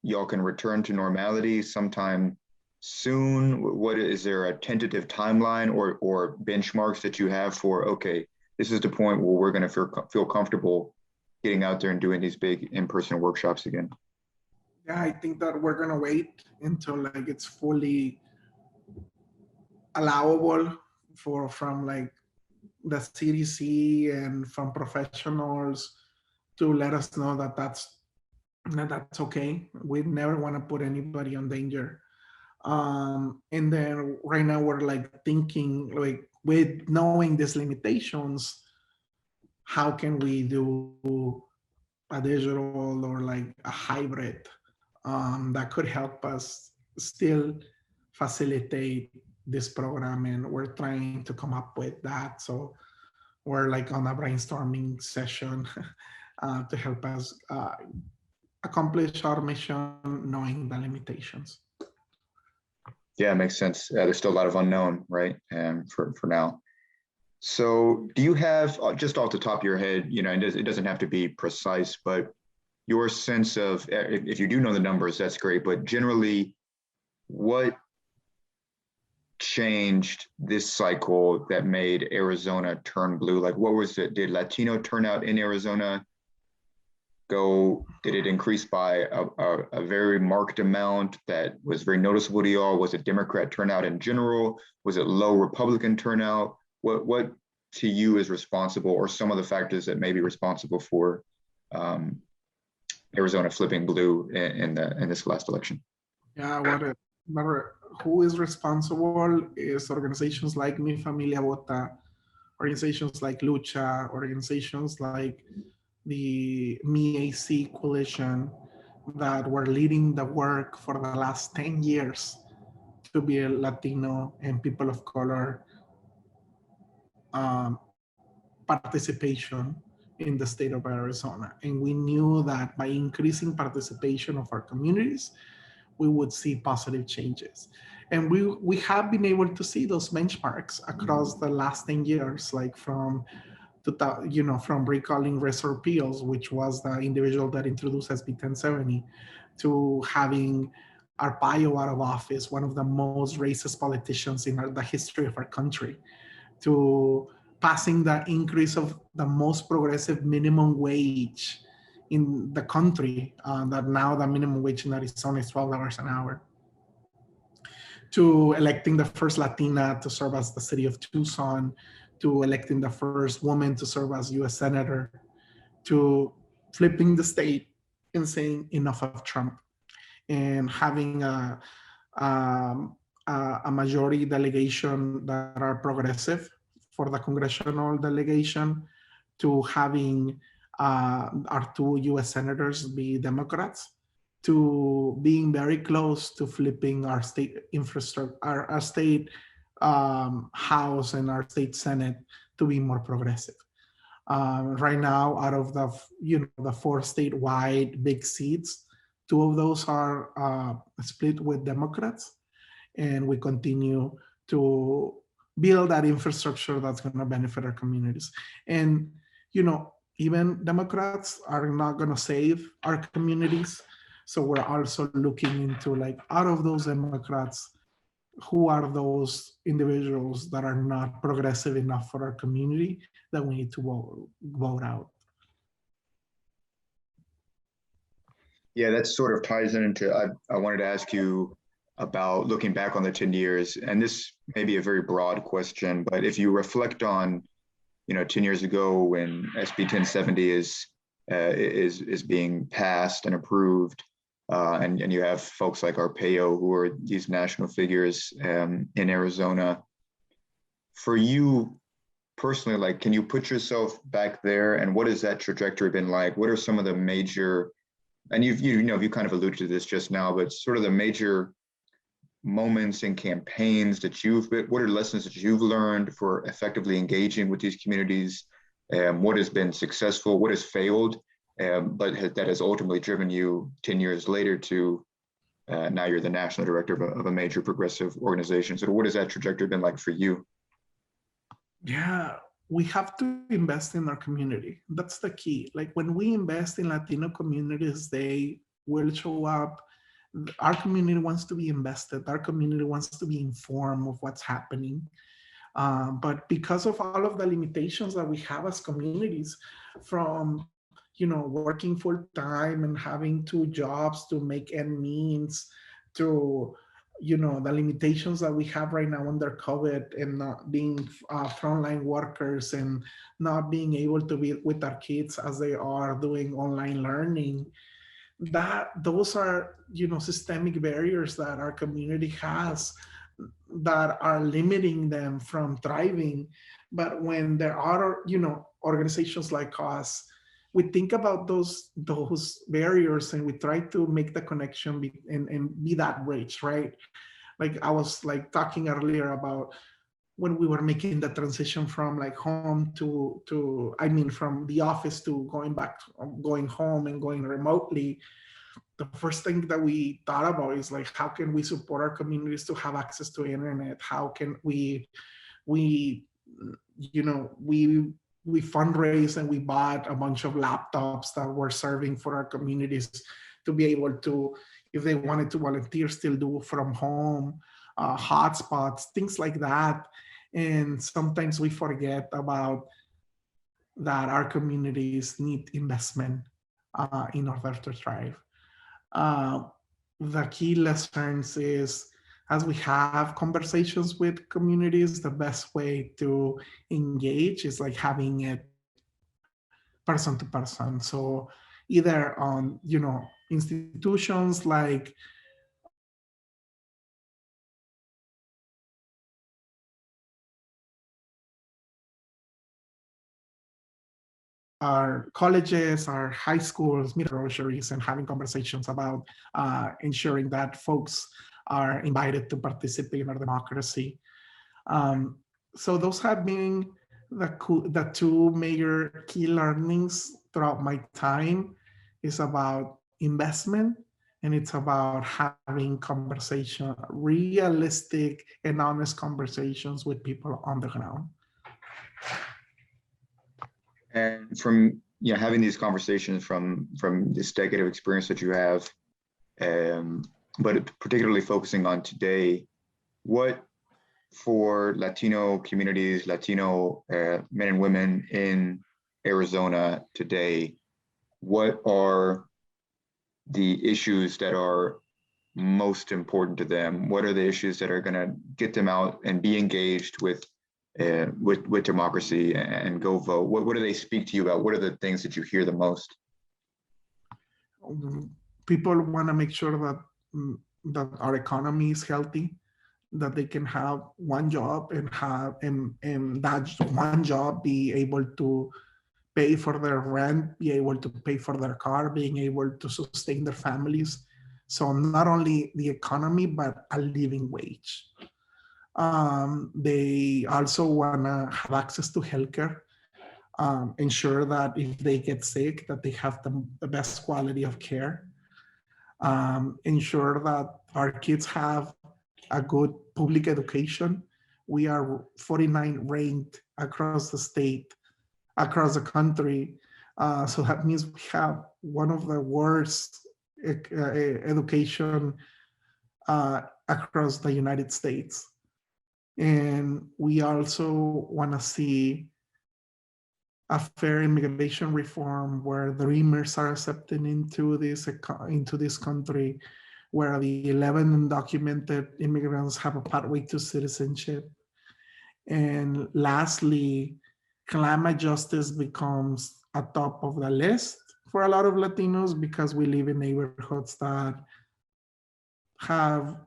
y'all can return to normality sometime soon? What is there a tentative timeline or benchmarks that you have for, okay, this is the point where we're going to feel comfortable getting out there and doing these big in-person workshops again? Yeah, I think that we're going to wait until like it's fully allowable from like the CDC and from professionals to let us know that that's okay. We never want to put anybody on danger. And then right now we're like thinking, like, with knowing these limitations, how can we do a digital or like a hybrid that could help us still facilitate this program? And we're trying to come up with that. So we're like on a brainstorming session to help us accomplish our mission, knowing the limitations. Yeah, it makes sense. There's still a lot of unknown, right? For now. So do you have, just off the top of your head, you know, it doesn't have to be precise, but your sense of, if you do know the numbers, that's great, but generally, what changed this cycle that made Arizona turn blue? Like, what was it? Did Latino turnout in Arizona did it increase by a very marked amount that was very noticeable to y'all? Was it Democrat turnout in general? Was it low Republican turnout? What to you is responsible, or some of the factors that may be responsible for Arizona flipping blue in this last election? Yeah, who is responsible is organizations like Mi Familia Vota, organizations like Lucha, organizations like the MiAC coalition that were leading the work for the last 10 years to be a Latino and people of color participation in the state of Arizona. And we knew that by increasing participation of our communities, we would see positive changes. And we have been able to see those benchmarks across the last 10 years, like from recalling Resor Peels, which was the individual that introduced SB 1070, to having Arpaio out of office, one of the most racist politicians in the history of our country, to passing the increase of the most progressive minimum wage in the country, that now the minimum wage in Arizona is $12 an hour, to electing the first Latina to serve as the city of Tucson, to electing the first woman to serve as US Senator, to flipping the state and saying enough of Trump, and having a majority delegation that are progressive for the congressional delegation, to having our two US senators be Democrats, to being very close to flipping our state infrastructure, our state House and our state Senate to be more progressive. Right now, out of the 4 statewide big seats, 2 of those are split with Democrats, and we continue to build that infrastructure that's going to benefit our communities. And even Democrats are not going to save our communities, so we're also looking into, like, out of those Democrats, who are those individuals that are not progressive enough for our community that we need to vote out. Yeah, that sort of ties into, I wanted to ask you about looking back on the 10 years, and this may be a very broad question, but if you reflect on, 10 years ago when SB 1070 is being passed and approved, and you have folks like Arpaio, who are these national figures in Arizona. For you personally, like, can you put yourself back there, and what has that trajectory been like? What are some of the major, and you kind of alluded to this just now, but sort of the major moments and campaigns that what are lessons that you've learned for effectively engaging with these communities? What has been successful, what has failed, but that has ultimately driven you 10 years later to now you're the national director of a major progressive organization. So what has that trajectory been like for you? Yeah, we have to invest in our community. That's the key. Like, when we invest in Latino communities, they will show up. Our community wants to be invested. Our community wants to be informed of what's happening. But because of all of the limitations that we have as communities, from working full time and having 2 jobs to make ends meet, to the limitations that we have right now under COVID, and not being frontline workers, and not being able to be with our kids as they are doing online learning, those are systemic barriers that our community has that are limiting them from thriving. But when there are organizations like us, we think about those barriers, and we try to make the connection and be that bridge, right? Like I was talking earlier about when we were making the transition from home from the office to going home and going remotely. The first thing that we thought about is how can we support our communities to have access to internet? How can we fundraise, and we bought a bunch of laptops that were serving for our communities to be able to, if they wanted to volunteer, still do from home, hotspots, things like that. And sometimes we forget about that our communities need investment in order to thrive. The key lessons is, as we have conversations with communities, the best way to engage is having it person to person. So either on, institutions like our colleges, our high schools, groceries, and having conversations about ensuring that folks are invited to participate in our democracy. So those have been the 2 major key learnings throughout my time. Is about investment, and it's about having realistic and honest conversations with people on the ground. And from having these conversations from this decade of experience that you have, but particularly focusing on today, what for Latino communities, Latino men and women in Arizona today, what are the issues that are most important to them? What are the issues that are going to get them out and be engaged with democracy and go vote? What do they speak to you about? What are the things that you hear the most? People want to make sure that that our economy is healthy, that they can have one job and that one job be able to pay for their rent, be able to pay for their car, being able to sustain their families. So not only the economy, but a living wage. They also want to have access to healthcare, ensure that if they get sick, that they have the best quality of care, ensure that our kids have a good public education. We are 49 ranked across the state, across the country. So that means we have one of the worst education across the United States. And we also want to see a fair immigration reform where the Dreamers are accepted into this country, where the 11 undocumented immigrants have a pathway to citizenship. And lastly, climate justice becomes a top of the list for a lot of Latinos because we live in neighborhoods that have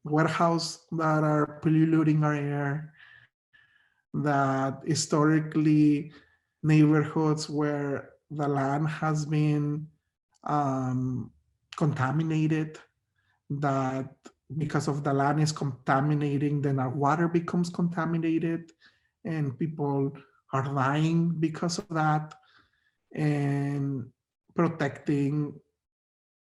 warehouses that are polluting our air, that historically neighborhoods where the land has been contaminated, that because of the land is contaminating, then our water becomes contaminated and people are dying because of that, and protecting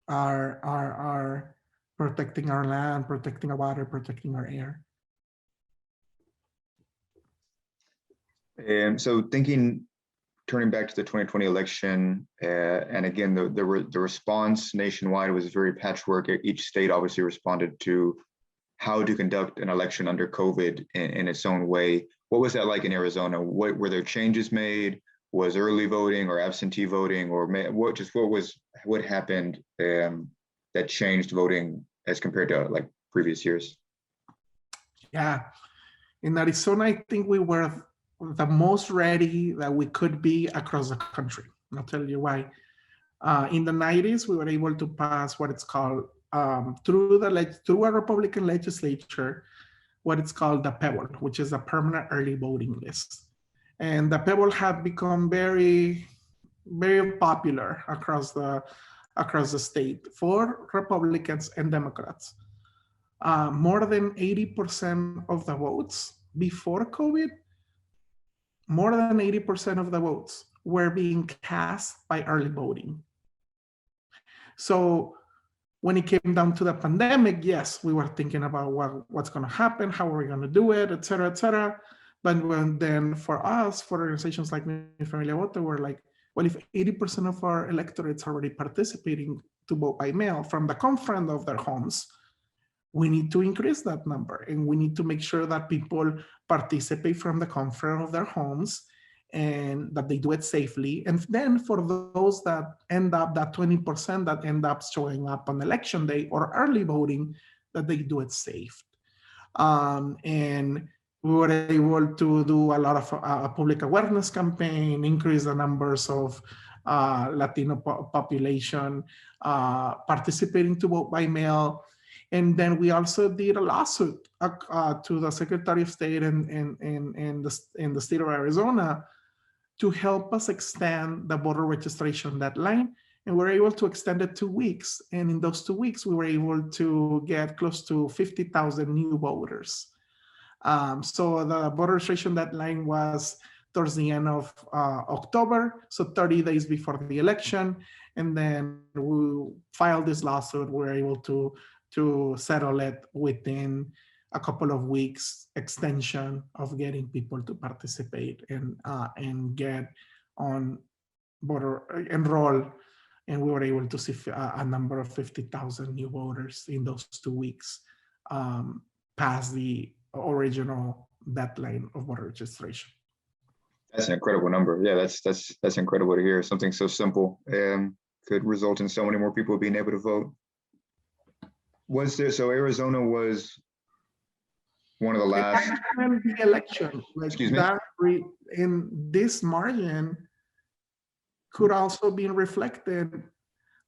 our protecting our land, protecting our water, protecting our air. And so turning back to the 2020 election, and again, the response nationwide was very patchwork. Each state obviously responded to how to conduct an election under COVID in its own way. What was that like in Arizona? What were there changes made? Was early voting or absentee voting, or what happened that changed voting as compared to like previous years? Yeah, in Arizona, I think we were the most ready that we could be across the country. I'll tell you why. In the 90s, we were able to pass what it's called through a Republican legislature, what it's called the PEBL, which is a permanent early voting list. And the PEBL had become very, very popular across the state for Republicans and Democrats. More than 80% of the votes before COVID, more than 80% of the votes were being cast by early voting. So when it came down to the pandemic, yes, we were thinking about what's going to happen, how are we going to do it, et cetera, et cetera. But then for us, for organizations like Mi Familia Vota, we're like, well, if 80% of our electorate's already participating to vote by mail from the comfort of their homes, we need to increase that number. And we need to make sure that people participate from the comfort of their homes and that they do it safely. And then for those that end up, that 20% that end up showing up on election day or early voting, that they do it safe. And we were able to do a lot of public awareness campaign, increase the numbers of Latino population participating to vote by mail. And then we also did a lawsuit to the Secretary of State in the state of Arizona to help us extend the voter registration deadline. And we were able to extend it 2 weeks. And in those 2 weeks, we were able to get close to 50,000 new voters. So the voter registration deadline was towards the end of October, so 30 days before the election. And then we filed this lawsuit. We were able to settle it within a couple of weeks extension of getting people to participate and get on voter enroll. And we were able to see a number of 50,000 new voters in those 2 weeks, past the original deadline of voter registration. That's an incredible number. Yeah, that's incredible to hear. Something so simple could result in so many more people being able to vote. So Arizona was one of the last. The election, like Excuse me? that, in this margin could also be reflected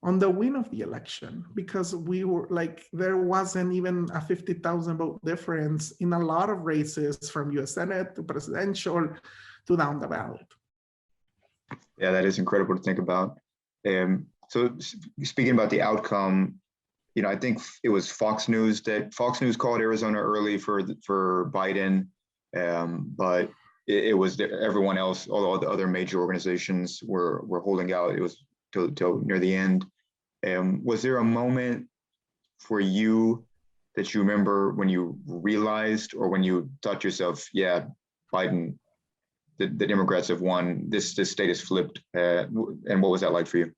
on the win of the election, because we were like, there wasn't even a 50,000 vote difference in a lot of races, from US Senate to presidential to down the ballot. Yeah, that is incredible to think about. So speaking about the outcome, I think it was Fox News called Arizona early for Biden, but it was everyone else, all the other major organizations were holding out. It was till near the end. Was there a moment for you that you remember when you realized, or when you thought to yourself, yeah, Biden, the Democrats have won, this state is flipped, and what was that like for you?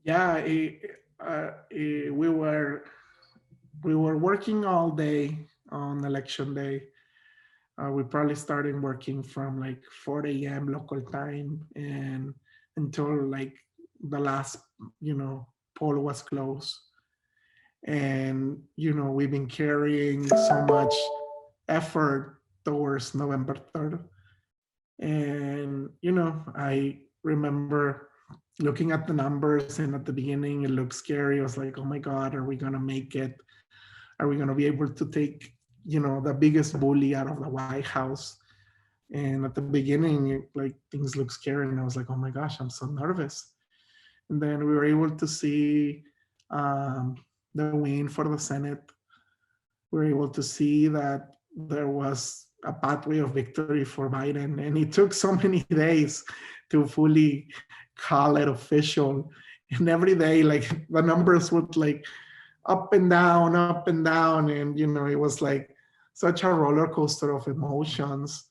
Yeah, we were working all day on election day. We probably started working from like 4 a.m. local time and until like the last, poll was closed. And, we've been carrying so much effort towards November 3rd. And, I remember looking at the numbers, and at the beginning, it looked scary. I was like, oh my God, are we going to make it? Are we going to be able to take, the biggest bully out of the White House? And at the beginning, like, things looked scary. And I was like, oh my gosh, I'm so nervous. And then we were able to see the win for the Senate. We were able to see that there was a pathway of victory for Biden. And it took so many days to fully call it official. And every day, like, the numbers would like up and down. And, it was like such a roller coaster of emotions.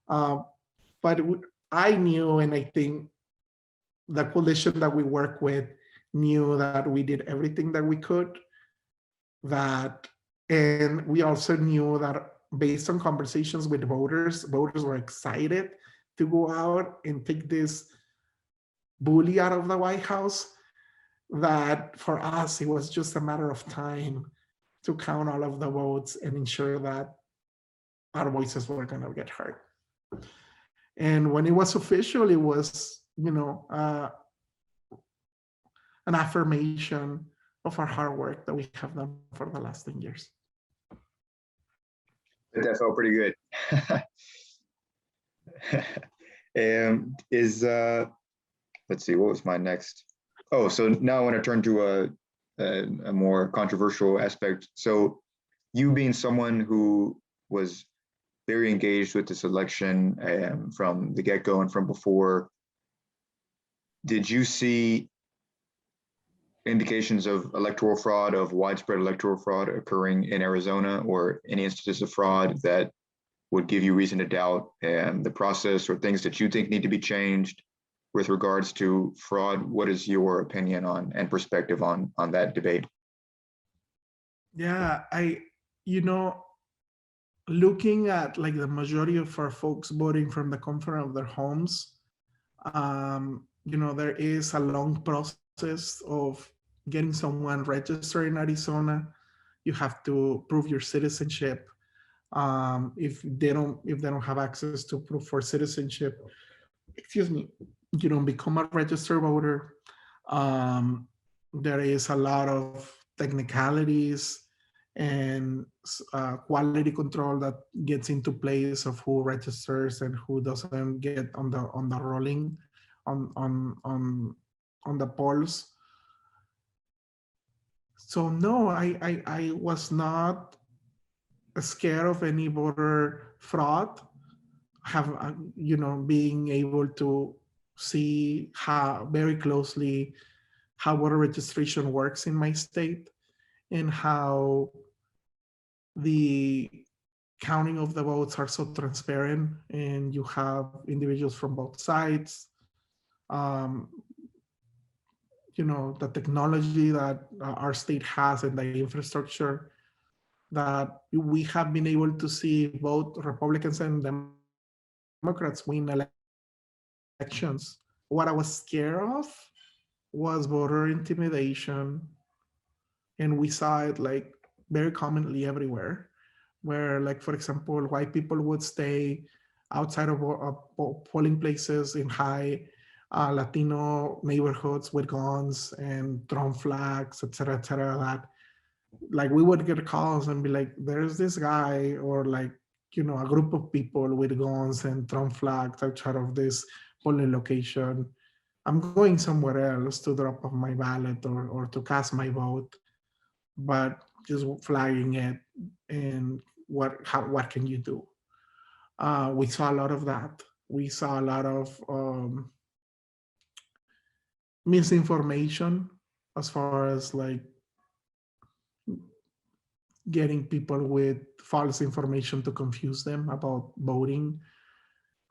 But I knew, and I think the coalition that we work with knew that we did everything that we could. And we also knew that based on conversations with voters were excited to go out and take this bully out of the White House, that for us, it was just a matter of time to count all of the votes and ensure that our voices were going to get heard. And when it was official, it was, an affirmation of our hard work that we have done for the last 10 years. That felt pretty good. Let's see, what was my next? Oh, so now I want to turn to a more controversial aspect. So you being someone who was very engaged with this election from the get-go and from before, did you see indications of electoral fraud, of widespread electoral fraud occurring in Arizona, or any instances of fraud that would give you reason to doubt the process, or things that you think need to be changed with regards to fraud? What is your opinion on and perspective on that debate? Yeah, looking at like the majority of our folks voting from the comfort of their homes, there is a long process of getting someone registered in Arizona. You have to prove your citizenship. If they don't have access to proof for citizenship, you don't become a registered voter. There is a lot of technicalities and quality control that gets into place of who registers and who doesn't get on the rolling on the polls. So no, I was not scared of any voter fraud. Being able to see how very closely how voter registration works in my state, and how the counting of the votes are so transparent, and you have individuals from both sides. the technology that our state has and the infrastructure, that we have been able to see both Republicans and Democrats win elections. What I was scared of was voter intimidation, and we saw it like very commonly everywhere, where, like, for example, white people would stay outside of polling places in high Latino neighborhoods with guns and Trump flags, et cetera, that like we would get calls and be like, there's this guy, or like, a group of people with guns and Trump flags outside of this polling location. I'm going somewhere else to drop off my ballot or to cast my vote, but just flagging it. And what can you do? We saw a lot of that. We saw a lot of misinformation as far as like getting people with false information to confuse them about voting.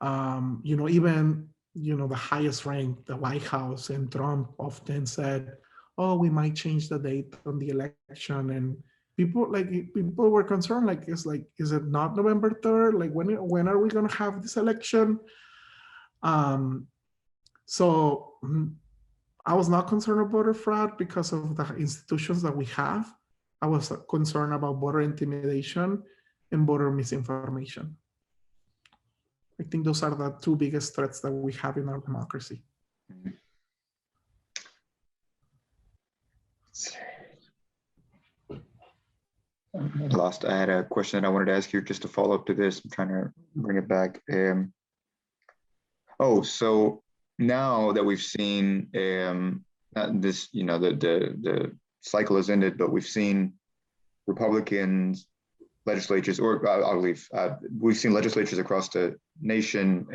Even the highest rank, the White House and Trump often said, "Oh, we might change the date on the election," and people were concerned. Like, is it not November 3rd? Like, when are we gonna have this election? So I was not concerned about voter fraud because of the institutions that we have. I was concerned about voter intimidation and voter misinformation. I think those are the two biggest threats that we have in our democracy. I had a question that I wanted to ask you just to follow up to this. I'm trying to bring it back. So now that we've seen this, the cycle has ended, but we've seen Republicans legislatures, or I believe we've seen legislatures across the nation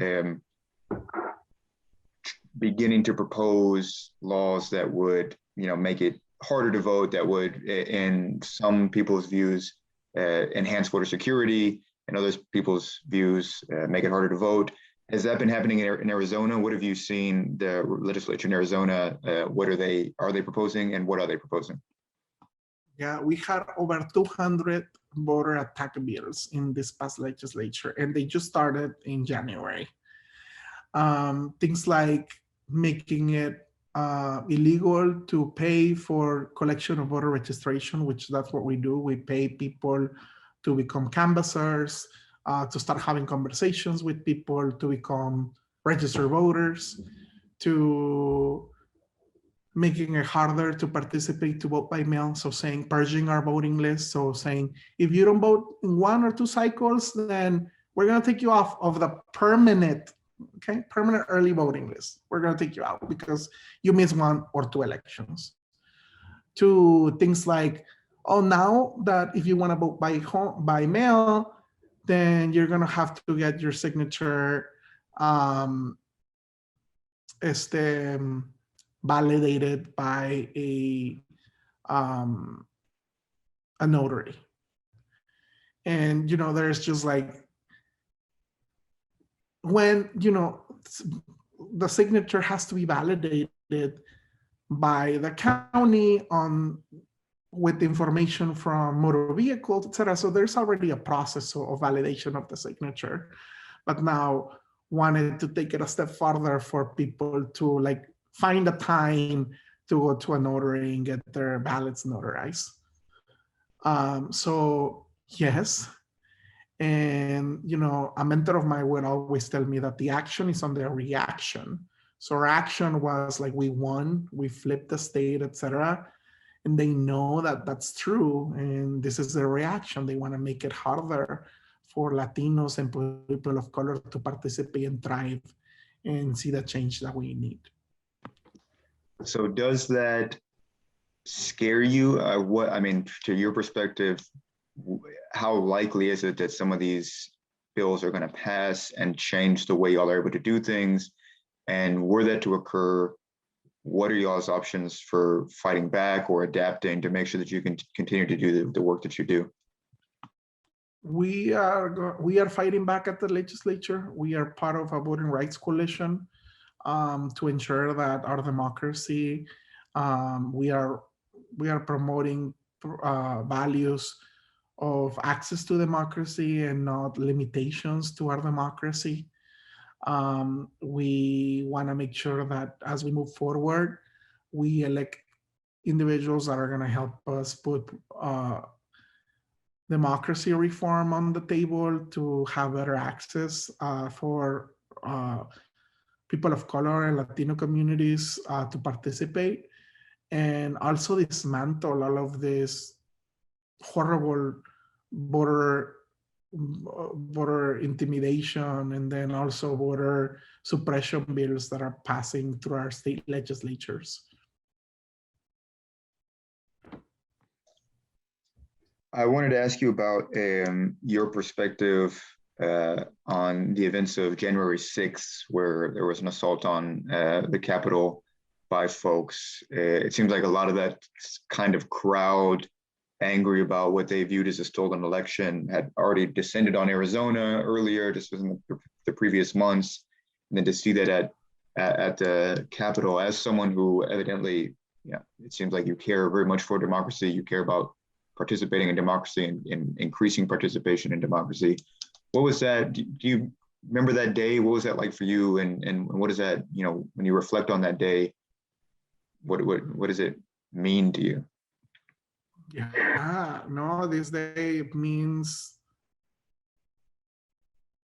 beginning to propose laws that would, make it harder to vote, that would, in some people's views, enhance voter security, and others people's views, make it harder to vote. Has that been happening in Arizona? What have you seen the legislature in Arizona? What are they proposing, and what are they proposing? Yeah, we had over 200 voter attack bills in this past legislature, and they just started in January. Things like making it illegal to pay for collection of voter registration, which that's what we do. We pay people to become canvassers, to start having conversations with people, to become registered voters, to making it harder to participate, to vote by mail. So saying, purging our voting list. So saying, if you don't vote in 1 or 2 cycles, then we're going to take you off of the permanent early voting list. We're going to take you out because you missed 1 or 2 elections. To things like, now that if you want to vote by mail, then you're going to have to get your signature validated by a notary. And there's just like, when the signature has to be validated by the county with information from motor vehicles, etc. So there's already a process of validation of the signature, but now wanted to take it a step further for people to like find a time to go to a notary and get their ballots notarized. So yes. And, a mentor of mine would always tell me that the action is on the reaction. So our action was like, we won, we flipped the state, etc. And they know that that's true. And this is their reaction. They want to make it harder for Latinos and people of color to participate and thrive and see the change that we need. So does that scare you? To your perspective, how likely is it that some of these bills are going to pass and change the way y'all are able to do things? And were that to occur, what are y'all's options for fighting back or adapting to make sure that you can continue to do the work that you do? We are fighting back at the legislature. We are part of a voting rights coalition to ensure that our democracy We are promoting values of access to democracy and not limitations to our democracy. We want to make sure that as we move forward, we elect individuals that are going to help us put democracy reform on the table to have better access for people of color and Latino communities to participate, and also dismantle all of this horrible border intimidation, and then also voter suppression bills that are passing through our state legislatures. I wanted to ask you about your perspective on the events of January 6th, where there was an assault on the Capitol by folks. It seems like a lot of that kind of crowd, angry about what they viewed as a stolen election, had already descended on Arizona earlier, just within the previous months. And then to see that at the Capitol, as someone who evidently, it seems like you care very much for democracy, you care about participating in democracy and increasing participation in democracy. What was that? Do you remember that day? What was that like for you? And what is that, when you reflect on that day, what does it mean to you? Yeah, no, this day means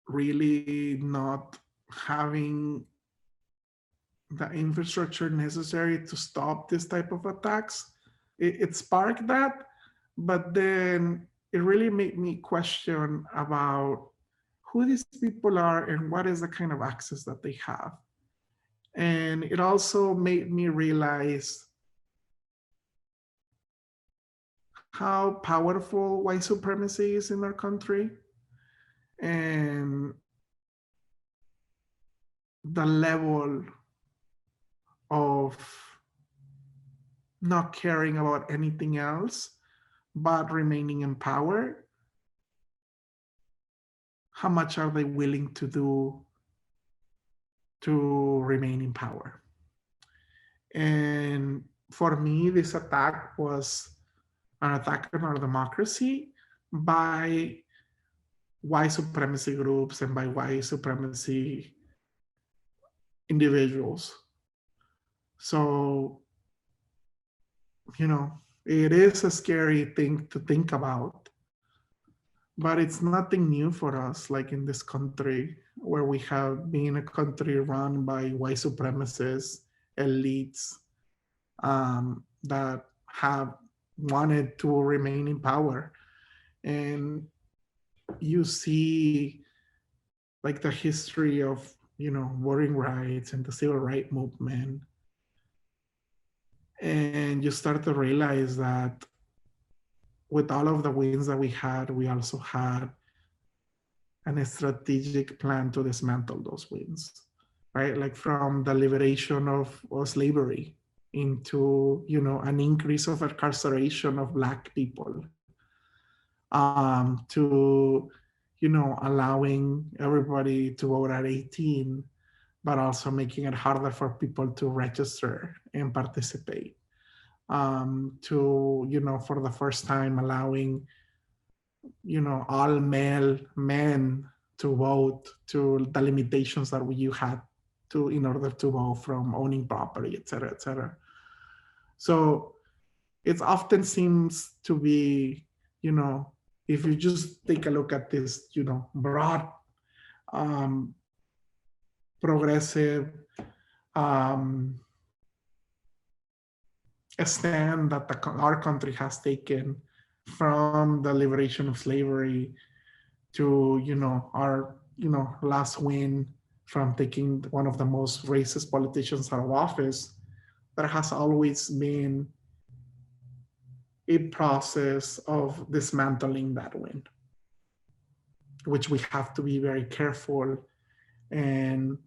really not having the infrastructure necessary to stop this type of attacks. It sparked that, but then it really made me question about who these people are and what is the kind of access that they have. And it also made me realize how powerful white supremacy is in our country, and the level of not caring about anything else but remaining in power. How much are they willing to do to remain in power? And for me, this attack was an attack on our democracy by white supremacy groups and by white supremacy individuals. So, it is a scary thing to think about, but it's nothing new for us, like in this country, where we have been a country run by white supremacists, elites that have wanted to remain in power. And you see like the history of, voting rights and the civil rights movement. And you start to realize that with all of the wins that we had, we also had a strategic plan to dismantle those wins, right? Like from the liberation of slavery into, an increase of incarceration of Black people, to, allowing everybody to vote at 18, but also making it harder for people to register and participate. To, for the first time allowing, all male men to vote, to the limitations that you had to in order to vote, from owning property, et cetera, et cetera. So it often seems to be, if you just take a look at this, broad, progressive a stand that our country has taken from the liberation of slavery to, our, last win from taking one of the most racist politicians out of office, there has always been a process of dismantling that win, which we have to be very careful and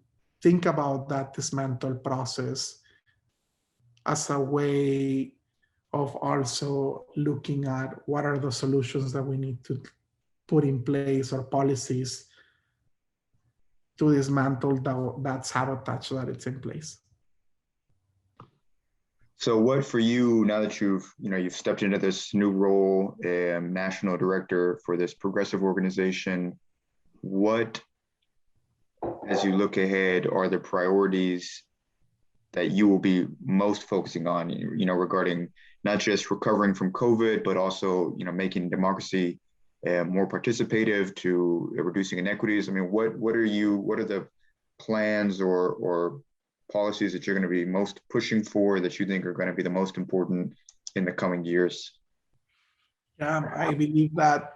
think about that dismantle process as a way of also looking at what are the solutions that we need to put in place, or policies to dismantle that sabotage that it's in place. So what for you, now that you've stepped into this new role, national director for this progressive organization, what, as you look ahead, are the priorities that you will be most focusing on, regarding not just recovering from COVID, but also, making democracy more participative, to reducing inequities? I mean, what are the plans or policies that you're going to be most pushing for, that you think are going to be the most important in the coming years? Yeah, I believe that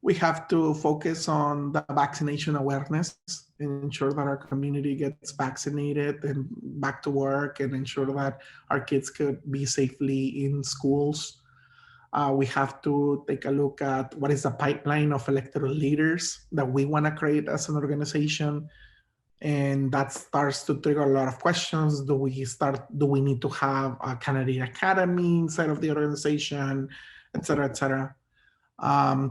we have to focus on the vaccination awareness and ensure that our community gets vaccinated and back to work, and ensure that our kids could be safely in schools. We have to take a look at what is the pipeline of electoral leaders that we want to create as an organization. And that starts to trigger a lot of questions. Do we need to have a candidate academy inside of the organization, et cetera,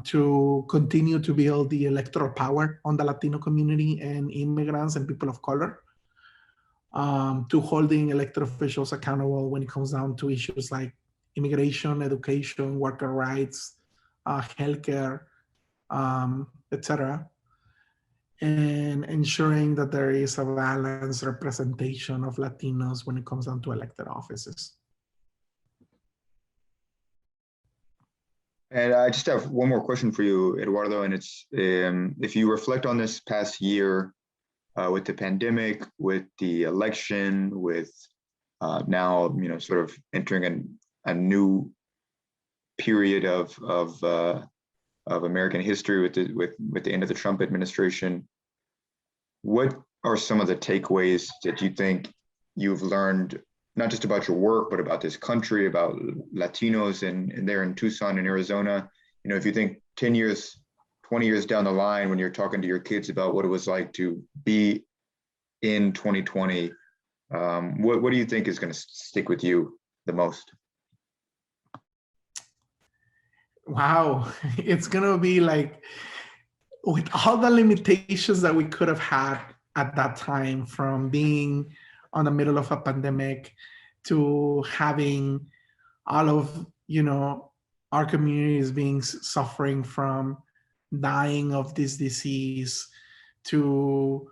to continue to build the electoral power on the Latino community and immigrants and people of color, to holding elected officials accountable when it comes down to issues like immigration, education, worker rights, healthcare, etc., and ensuring that there is a balanced representation of Latinos when it comes down to elected offices. And I just have one more question for you, Eduardo, and it's if you reflect on this past year, with the pandemic, with the election, with now sort of entering a new period of American history with the end of the Trump administration, what are some of the takeaways that you think you've learned, not just about your work, but about this country, about Latinos and there in Tucson and Arizona? If you think 10 years, 20 years down the line, when you're talking to your kids about what it was like to be in 2020, what do you think is going to stick with you the most? Wow, it's going to be like, with all the limitations that we could have had at that time, from being on the middle of a pandemic to having all of, our communities being suffering from dying of this disease, to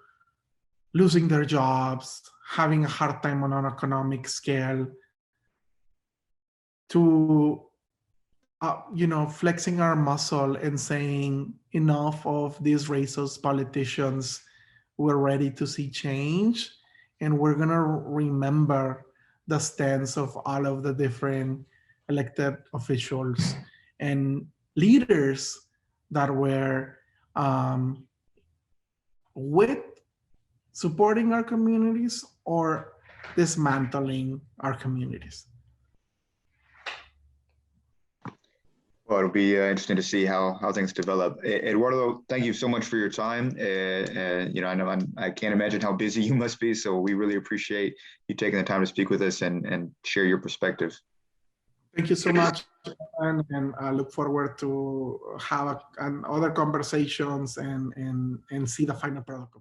losing their jobs, having a hard time on an economic scale, to flexing our muscle and saying enough of these racist politicians. We're ready to see change, and we're gonna remember the stance of all of the different elected officials and leaders that were with supporting our communities or dismantling our communities. Well, it'll be interesting to see how things develop. Eduardo, thank you so much for your time. I know I can't imagine how busy you must be, so we really appreciate you taking the time to speak with us and share your perspective. Thank you so much, and I look forward to have other conversations and see the final product.